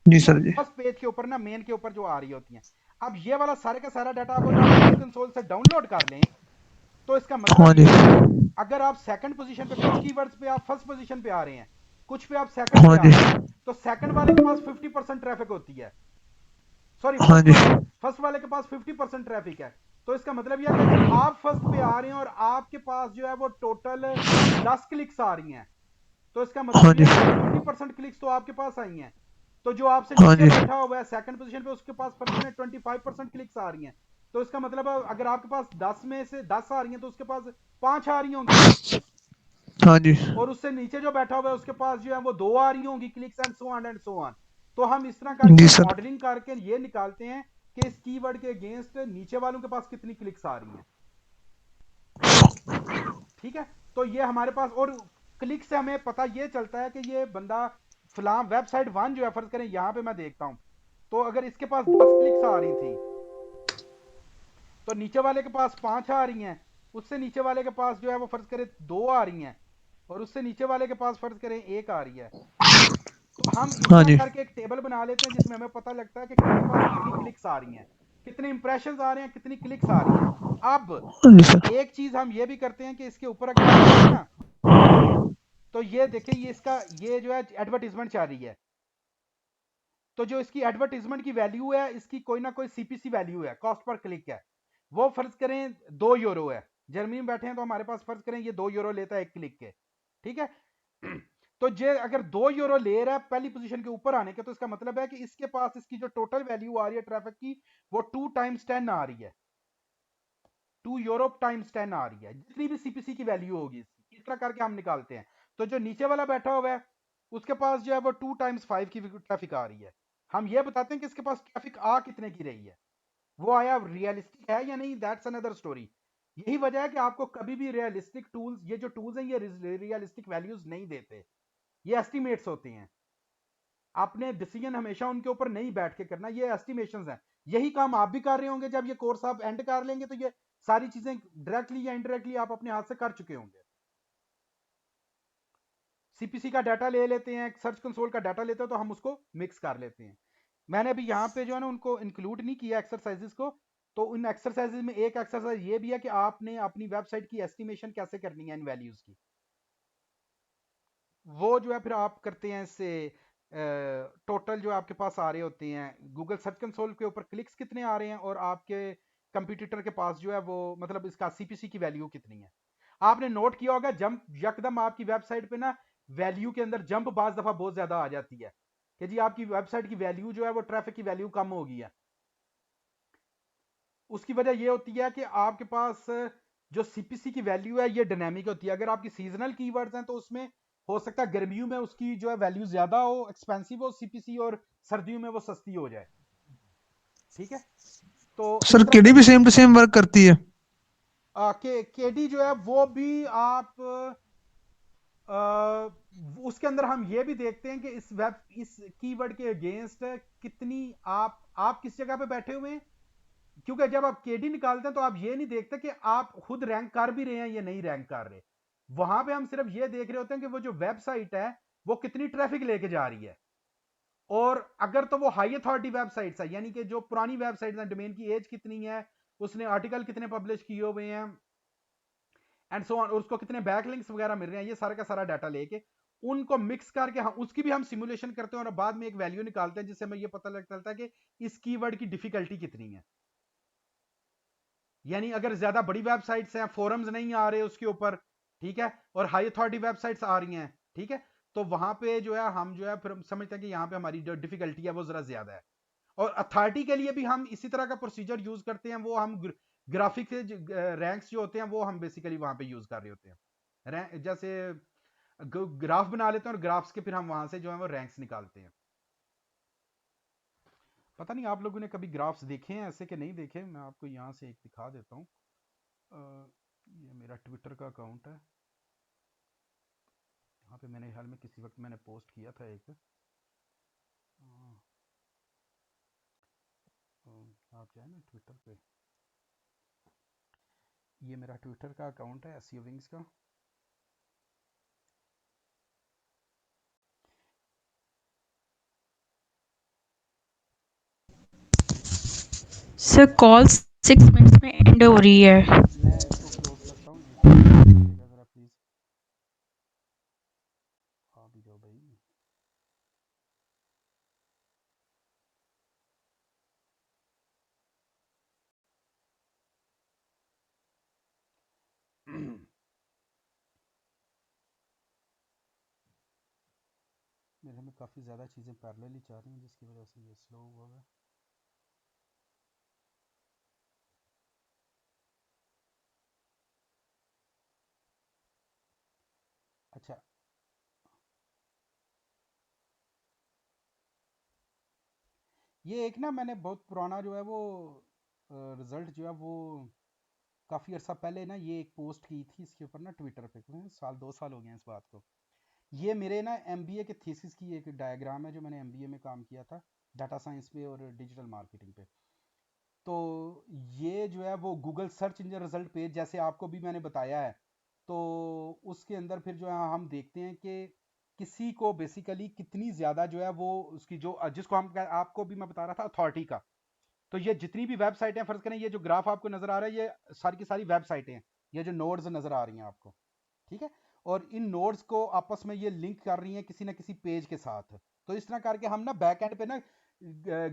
ठीक है, सर जी। फर्स्ट पेज के ऊपर ना, मेन के ऊपर जो आ रही होती हैं। अब ये वाला सारे का सारा डाटा आप अगर सर्च कंसोल से डाउनलोड कर लें, तो इसका मतलब हाँ जी। ये है कि अगर आप सेकंड पोजीशन पे, कुछ कीवर्ड्स पे आप फर्स्ट पोजीशन पे आ रहे हैं, कुछ पे आप सेकंड पे हाँ आ जी। रहे हैं, तो सेकंड वाले के पास 50% ट्रैफिक होती है। सॉरी, हाँ जी। फर्स्ट वाले के पास 50% ट्रैफिक है। तो इसका मतलब यह है कि अगर आप फर्स्ट पे आ रहे हैं और आपके पास जो है वो टोटल 10 क्लिक्स आ रही हैं, तो इसका हाँ मतलब जी। यह है कि 50% क्लिक्स तो आपके पास आई हैं। तो जो आपसे हाँ नीचे जी। बैठा हुआ है सेकंड पोजीशन पे, उसके पास फर्ज करें 25% क्लिक्स आ रही हैं, तो इसका मतलब है अगर आपके पास 10 में से 10 आ रही हैं, तो उसके पास 5 आ रही होंगी। हाँ जी। और उससे नीचे जो बैठा हुआ है उसके पास जो है वो 2 आ रही होंगी clicks and so on and so on. तो हम इस तरह करके जी सर। मॉडलिंग करके ये निकालते हैं कि इस कीवर्ड के अगेंस्ट नीचे वालों के पास कितनी क्लिक्स आ रही हैं। ठीक है, तो ये हमारे पास, और क्लिक से हमें पता ये चलता है कि ये बंदा फलां वेबसाइट 1 जो है, फर्ज करें यहां पे मैं देखता हूं, तो अगर इसके पास 10 क्लिक्स आ रही थी तो नीचे वाले के पास 5 आ रही हैं, उससे नीचे वाले के पास जो है वो फर्ज करें 2 आ रही हैं, और उससे नीचे वाले के पास फर्ज करें 1 आ रही है। तो हम इस हाँ तरह जी। करके एक टेबल बना लेते हैं जिसमें हमें पता लगता है कि किसके पास कितनी क्लिक्स आ रही हैं, कितने इंप्रेशंस आ रहे हैं, कितनी क्लिक्स आ रही हैं। अब हाँ जी सर। एक चीज हम ये भी करते हैं कि इसके ऊपर अगर आप देखें ना, तो ये देखिए, ये इसका ये जो है एडवर्टीजमेंट चल रही है, तो जो इसकी एडवर्टीजमेंट की वैल्यू है, इसकी कोई ना कोई सीपीसी वैल्यू है, कॉस्ट पर क्लिक है, वो फर्ज करें 2 यूरो है। जर्मनी में बैठे हैं तो हमारे पास फर्ज करें ये 2 यूरो लेता है एक क्लिक के। ठीक है, तो ये अगर 2 यूरो ले रहा है पहली पोजीशन के ऊपर आने के, तो इसका मतलब है कि इसके पास इसकी जो टोटल वैल्यू आ रही है ट्रैफिक की, वो 2 टाइम्स 10 आ रही है, 2 यूरो टाइम्स 10 आ रही है, जितनी भी सीपीसी की वैल्यू होगी इसकी। इस तरह करके हम निकालते हैं। तो जो नीचे वाला बैठा हुआ है उसके पास जो है वो 2 टाइम्स 5 की ट्रैफिक आ रही है। हम ये बताते हैं कि इसके पास ट्रैफिक आ कितने की रही है, वो आया रियलिस्टिक है या नहीं, दैट्स अनदर स्टोरी। यही वजह है कि आपको कभी भी रियलिस्टिक टूल्स, ये जो टूल्स हैं, ये रियलिस्टिक वैल्यूज नहीं देते, ये एस्टिमेट्स होते हैं। आपने डिसीजन हमेशा उनके ऊपर नहीं बैठ के करना, ये एस्टिमेशंस हैं। यही काम आप भी कर रहे होंगे, जब ये कोर्स आप एंड कर लेंगे तो ये सारी चीजें डायरेक्टली या इनडायरेक्टली आप अपने हाथ से कर चुके होंगे। सीपीसी का डाटा ले लेते हैं, सर्च कंसोल का डाटा लेते हैं, तो हम उसको मिक्स कर लेते हैं। मैंने अभी यहाँ पे जो है ना उनको इंक्लूड नहीं किया एक्सरसाइजेस को। तो उन एक्सरसाइजेस में एक एक्सरसाइज ये भी है कि आपने अपनी वेबसाइट की एस्टिमेशन कैसे करनी है इन वैल्यूज की, वो जो है फिर आप करते हैं इससे। टोटल जो आपके पास आ रहे होते हैं गूगल सर्च कंसोल के ऊपर क्लिक्स कितने आ रहे हैं, और आपके कंप्यूटर के पास जो है वो मतलब इसका सीपीसी की वैल्यू कितनी है। आपने नोट किया होगा जंप यकदम आपकी वेबसाइट पे ना वैल्यू के अंदर जंप बाज दफा बहुत ज्यादा आ जाती है कि जी आपकी वेबसाइट की वैल्यू जो है वो ट्रैफिक की वैल्यू कम हो गई है। उसकी वजह ये होती है कि आपके पास जो सीपीसी की वैल्यू है ये डायनेमिक होती है। अगर आपकी सीजनल कीवर्ड्स हैं तो उसमें हो सकता है गर्मियों में उसकी जो है वैल्यू ज्यादा हो, एक्सपेंसिव हो सीपीसी, और सर्दियों में वो सस्ती हो जाए। ठीक है, तो सर इस तरह केडी से भी सेम टू सेम वर्क करती है? केडी जो है वो भी आप उसके अंदर हम ये भी देखते हैं कि इस कीवर्ड के अगेंस्ट कितनी आप किस जगह पे बैठे हुए हैं। क्योंकि जब आप केडी निकालते हैं तो आप ये नहीं देखते कि आप खुद रैंक कर भी रहे हैं या नहीं रैंक कर रहे। वहां पे हम सिर्फ ये देख रहे होते हैं कि वो जो वेबसाइट है वो कितनी ट्रैफिक लेके जा रही है, और अगर तो वो हाई अथॉरिटी वेबसाइट्स है, यानी कि जो पुरानी वेबसाइट्स हैं, डोमेन की एज कितनी है, उसने आर्टिकल कितने पब्लिश किए हुए हैं, एंड सो ऑन, और उसको कितने बैकलिंक्स वगैरह मिल रहे हैं, ये सारा का सारा डाटा लेके उनको मिक्स करके हम उसकी भी हम सिमुलेशन करते हैं, और बाद में एक वैल्यू निकालते हैं जिससे हमें ये पता लग चलता है कि इस कीवर्ड की डिफिकल्टी कितनी है। यानी अगर ज्यादा बड़ी वेबसाइट्स हैं, फोरम्स नहीं आ रहे उसके ऊपर, ठीक है, और हाई अथॉरिटी वेबसाइट्स आ रही हैं, ठीक है, तो वहां पे जो है हम जो है फिर समझते हैं कि यहाँ पे हमारी जो डिफिकल्टी है वो जरा ज्यादा है। और अथॉरिटी के लिए भी हम इसी तरह का प्रोसीजर यूज करते हैं, वो हम ग्राफिक के रैंक्स जो होते हैं वो हम बेसिकली वहां पे यूज कर रहे होते हैं। जैसे ग्राफ बना लेते हैं और ग्राफ्स के फिर हम वहां से जो है वो रैंक्स निकालते हैं। पता नहीं आप लोगों ने कभी ग्राफ्स देखे हैं ऐसे कि नहीं देखे, मैं आपको यहाँ से एक दिखा देता हूँ। ये मेरा ट्विटर का अकाउंट है, यहाँ पे मैंने हाल में किसी वक्त मैंने पोस्ट किया था एक। आप जाए ना ट्विटर पे, ये मेरा ट्विटर का अकाउंट है एसईओ विंग्स का। सर कॉल 6 मिनट्स में एंड हो रही है। मैं इसको क्लोज करता हूँ, एक मिनट वेट कीजिएगा ज़रा प्लीज़। आ भी जाओ भाई। मेरे में काफ़ी ज़्यादा चीज़ें पैरेलली चल रही हैं जिसकी वजह से ये स्लो हुआ है। अच्छा, ये एक ना मैंने बहुत पुराना जो है वो रिजल्ट जो है वो काफ़ी अर्सा पहले ना ये एक पोस्ट की थी इसके ऊपर ना ट्विटर पे, साल 2 साल हो गए हैं इस बात को। ये मेरे ना एमबीए के थीसिस की एक डायग्राम है जो मैंने एमबीए में काम किया था, डाटा साइंस पे और डिजिटल मार्केटिंग पे। तो ये जो है वो Google search engine result page जैसे आपको भी मैंने बताया है, तो उसके अंदर फिर जो है हम देखते हैं कि किसी को बेसिकली कितनी ज़्यादा जो है वो उसकी जो जिसको हम आपको भी मैं बता रहा था अथॉरिटी का। तो ये जितनी भी वेबसाइटें हैं, फर्ज करें ये जो ग्राफ आपको नजर आ रहा है ये सारी की सारी वेबसाइटें हैं, ये जो नोड्स नजर आ रही हैं आपको, ठीक है। और इन नोड्स को आपस में ये लिंक कर रही हैं किसी ना किसी पेज के साथ। तो इस तरह करके हम ना बैक एंड पे ना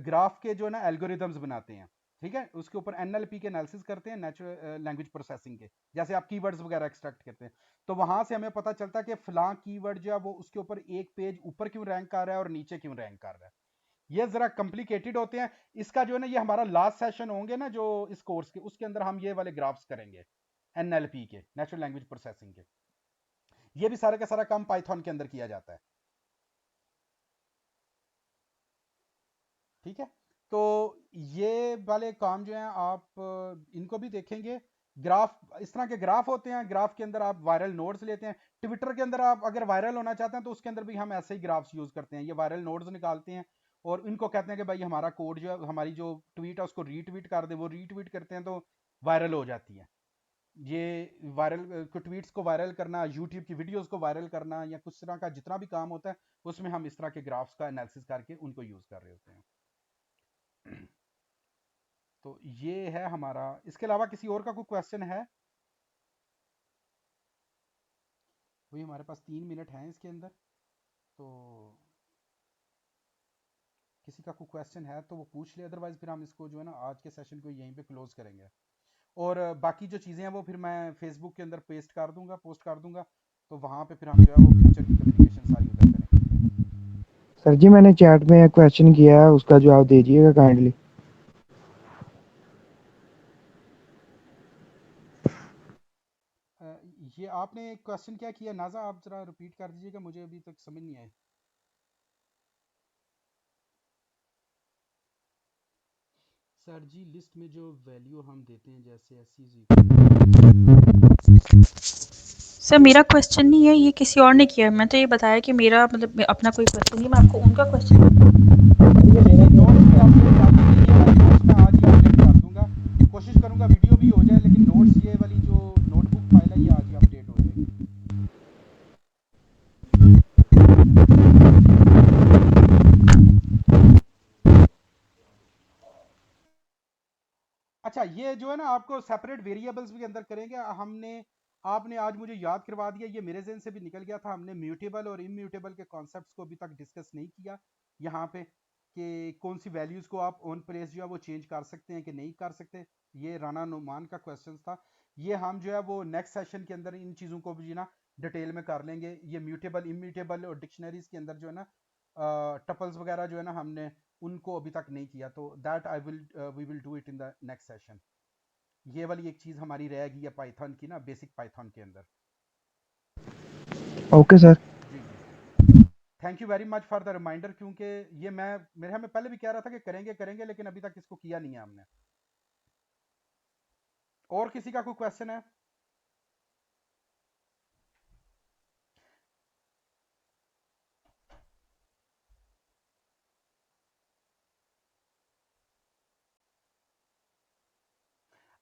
ग्राफ के जो है ना एल्गोरिदम्स बनाते हैं, ठीक है। उसके ऊपर एनएलपी के एनालिसिस करते हैं, नेचुरल लैंग्वेज प्रोसेसिंग के, जैसे आप कीवर्ड्स वगैरह एक्सट्रैक्ट करते हैं। तो वहां से हमें पता चलता है कि फलां कीवर्ड जो है वो उसके ऊपर एक पेज ऊपर क्यों रैंक कर रहा है और नीचे क्यों रैंक कर रहा है। ये जरा कॉम्प्लिकेटेड होते हैं। इसका जो है ना ये हमारा लास्ट सेशन होंगे ना जो इस कोर्स के, उसके अंदर हम ये वाले ग्राफ्स करेंगे एनएलपी के, नेचुरल लैंग्वेज प्रोसेसिंग के। ये भी सारा का सारा काम पाइथन के अंदर किया जाता है, ठीक है। तो ये वाले काम जो हैं आप इनको भी देखेंगे। ग्राफ, इस तरह के ग्राफ होते हैं, ग्राफ के अंदर आप वायरल नोड्स लेते हैं। ट्विटर के अंदर आप अगर वायरल होना चाहते हैं तो उसके अंदर भी हम ऐसे ही ग्राफ्स यूज करते हैं, ये वायरल नोड्स निकालते हैं और इनको कहते हैं कि भाई हमारा कोड जो है, हमारी जो ट्वीट है उसको रीट्वीट कर दे। वो रीट्वीट करते हैं तो वायरल हो जाती है। ये वायरल को, ट्वीट्स को वायरल करना, यूट्यूब की वीडियोस को वायरल करना या कुछ तरह का जितना भी काम होता है उसमें हम इस तरह के ग्राफ्स का एनालिसिस करके उनको यूज कर रहे होते हैं। तो ये है हमारा। इसके अलावा किसी और का कोई क्वेश्चन है? वही हमारे पास 3 मिनट हैं इसके अंदर, तो किसी का कोई क्वेश्चन है तो वो पूछ ले, अदरवाइज फिर हम इसको जो है ना आज के सेशन को यहीं पे क्लोज करेंगे। और बाकी जो चीज़ें हैं वो फिर मैं फेसबुक के अंदर पेस्ट कर दूंगा, पोस्ट कर दूंगा। तो वहाँ पे फिर हम जो है वो फ्यूचर की कम्युनिकेशन सारी उधर करेंगे। सर जी मैंने चैट में एक क्वेश्चन किया है, उसका जवाब दीजिएगा काइंडली। ये आपने क्वेश्चन क्या किया नाजा, आप जरा रिपीट कर दीजिएगा, मुझे अभी तक समझ नहीं आया। सर जी लिस्ट में जो वैल्यू हम देते हैं जैसे एस सी, सर मेरा क्वेश्चन नहीं है, ये किसी और ने किया है। मैं तो ये बताया कि मेरा मतलब अपना कोई क्वेश्चन नहीं, मैं आपको उनका क्वेश्चन। नोट्स भी अपडेट कर दीजिएगा, नोट्स मैं आज ही अपडेट कर दूंगा। कोशिश करूंगा वीडियो भी हो जाए, लेकिन नोट्स ये वाली जो नोटबुक फाइल है ये आज ही अपडेट हो जाएगी। अच्छा, ये जो है ना आपको सेपरेट वेरिएबल्स भी अंदर करेंगे हमने। आपने आज मुझे याद करवा दिया, ये मेरे जहन से भी निकल गया था। हमने म्यूटेबल और इम्यूटेबल के कॉन्सेप्ट्स को अभी तक डिस्कस नहीं किया यहाँ पे, कि कौन सी वैल्यूज़ को आप ऑन प्लेस जो है वो चेंज कर सकते हैं कि नहीं कर सकते। ये राना नुमान का क्वेश्चन था। ये हम जो है वो नेक्स्ट सेशन के अंदर इन चीज़ों को भी ना डिटेल में कर लेंगे। ये म्यूटेबल, इम्यूटेबल और डिक्शनरीज के अंदर जो है ना टपल्स वगैरह जो है ना हमने उनको अभी तक नहीं किया, तो that I will we will do it in the next session. ये वाली एक चीज़ हमारी रहेगी या पाइथन की ना, बेसिक पाइथन के अंदर। Okay sir. जी जी, thank you very much for the reminder, क्योंकि ये मैं मेरे हमें पहले भी कह रहा था कि करेंगे करेंगे, लेकिन अभी तक इसको किया नहीं है हमने। और किसी का कोई क्वेश्चन है?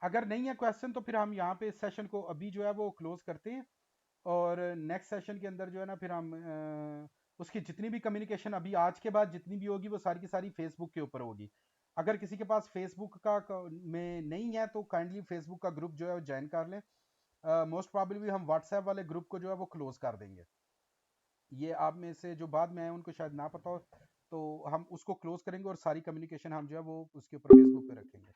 अगर नहीं है क्वेश्चन तो फिर हम यहाँ पे इस सेशन को अभी जो है वो क्लोज करते हैं। और नेक्स्ट सेशन के अंदर जो है ना फिर हम उसकी जितनी भी कम्युनिकेशन अभी आज के बाद जितनी भी होगी वो सारी की सारी फेसबुक के ऊपर होगी। अगर किसी के पास फेसबुक में नहीं है तो काइंडली फेसबुक का ग्रुप जो है वो ज्वाइन कर लें। मोस्ट प्रॉब्लली हम व्हाट्सएप वाले ग्रुप को जो है वो क्लोज कर देंगे। ये आप में से जो बाद में आए उनको शायद ना पता हो, तो हम उसको क्लोज करेंगे और सारी कम्युनिकेशन हम जो है वो उसके ऊपर फेसबुक पे रखेंगे।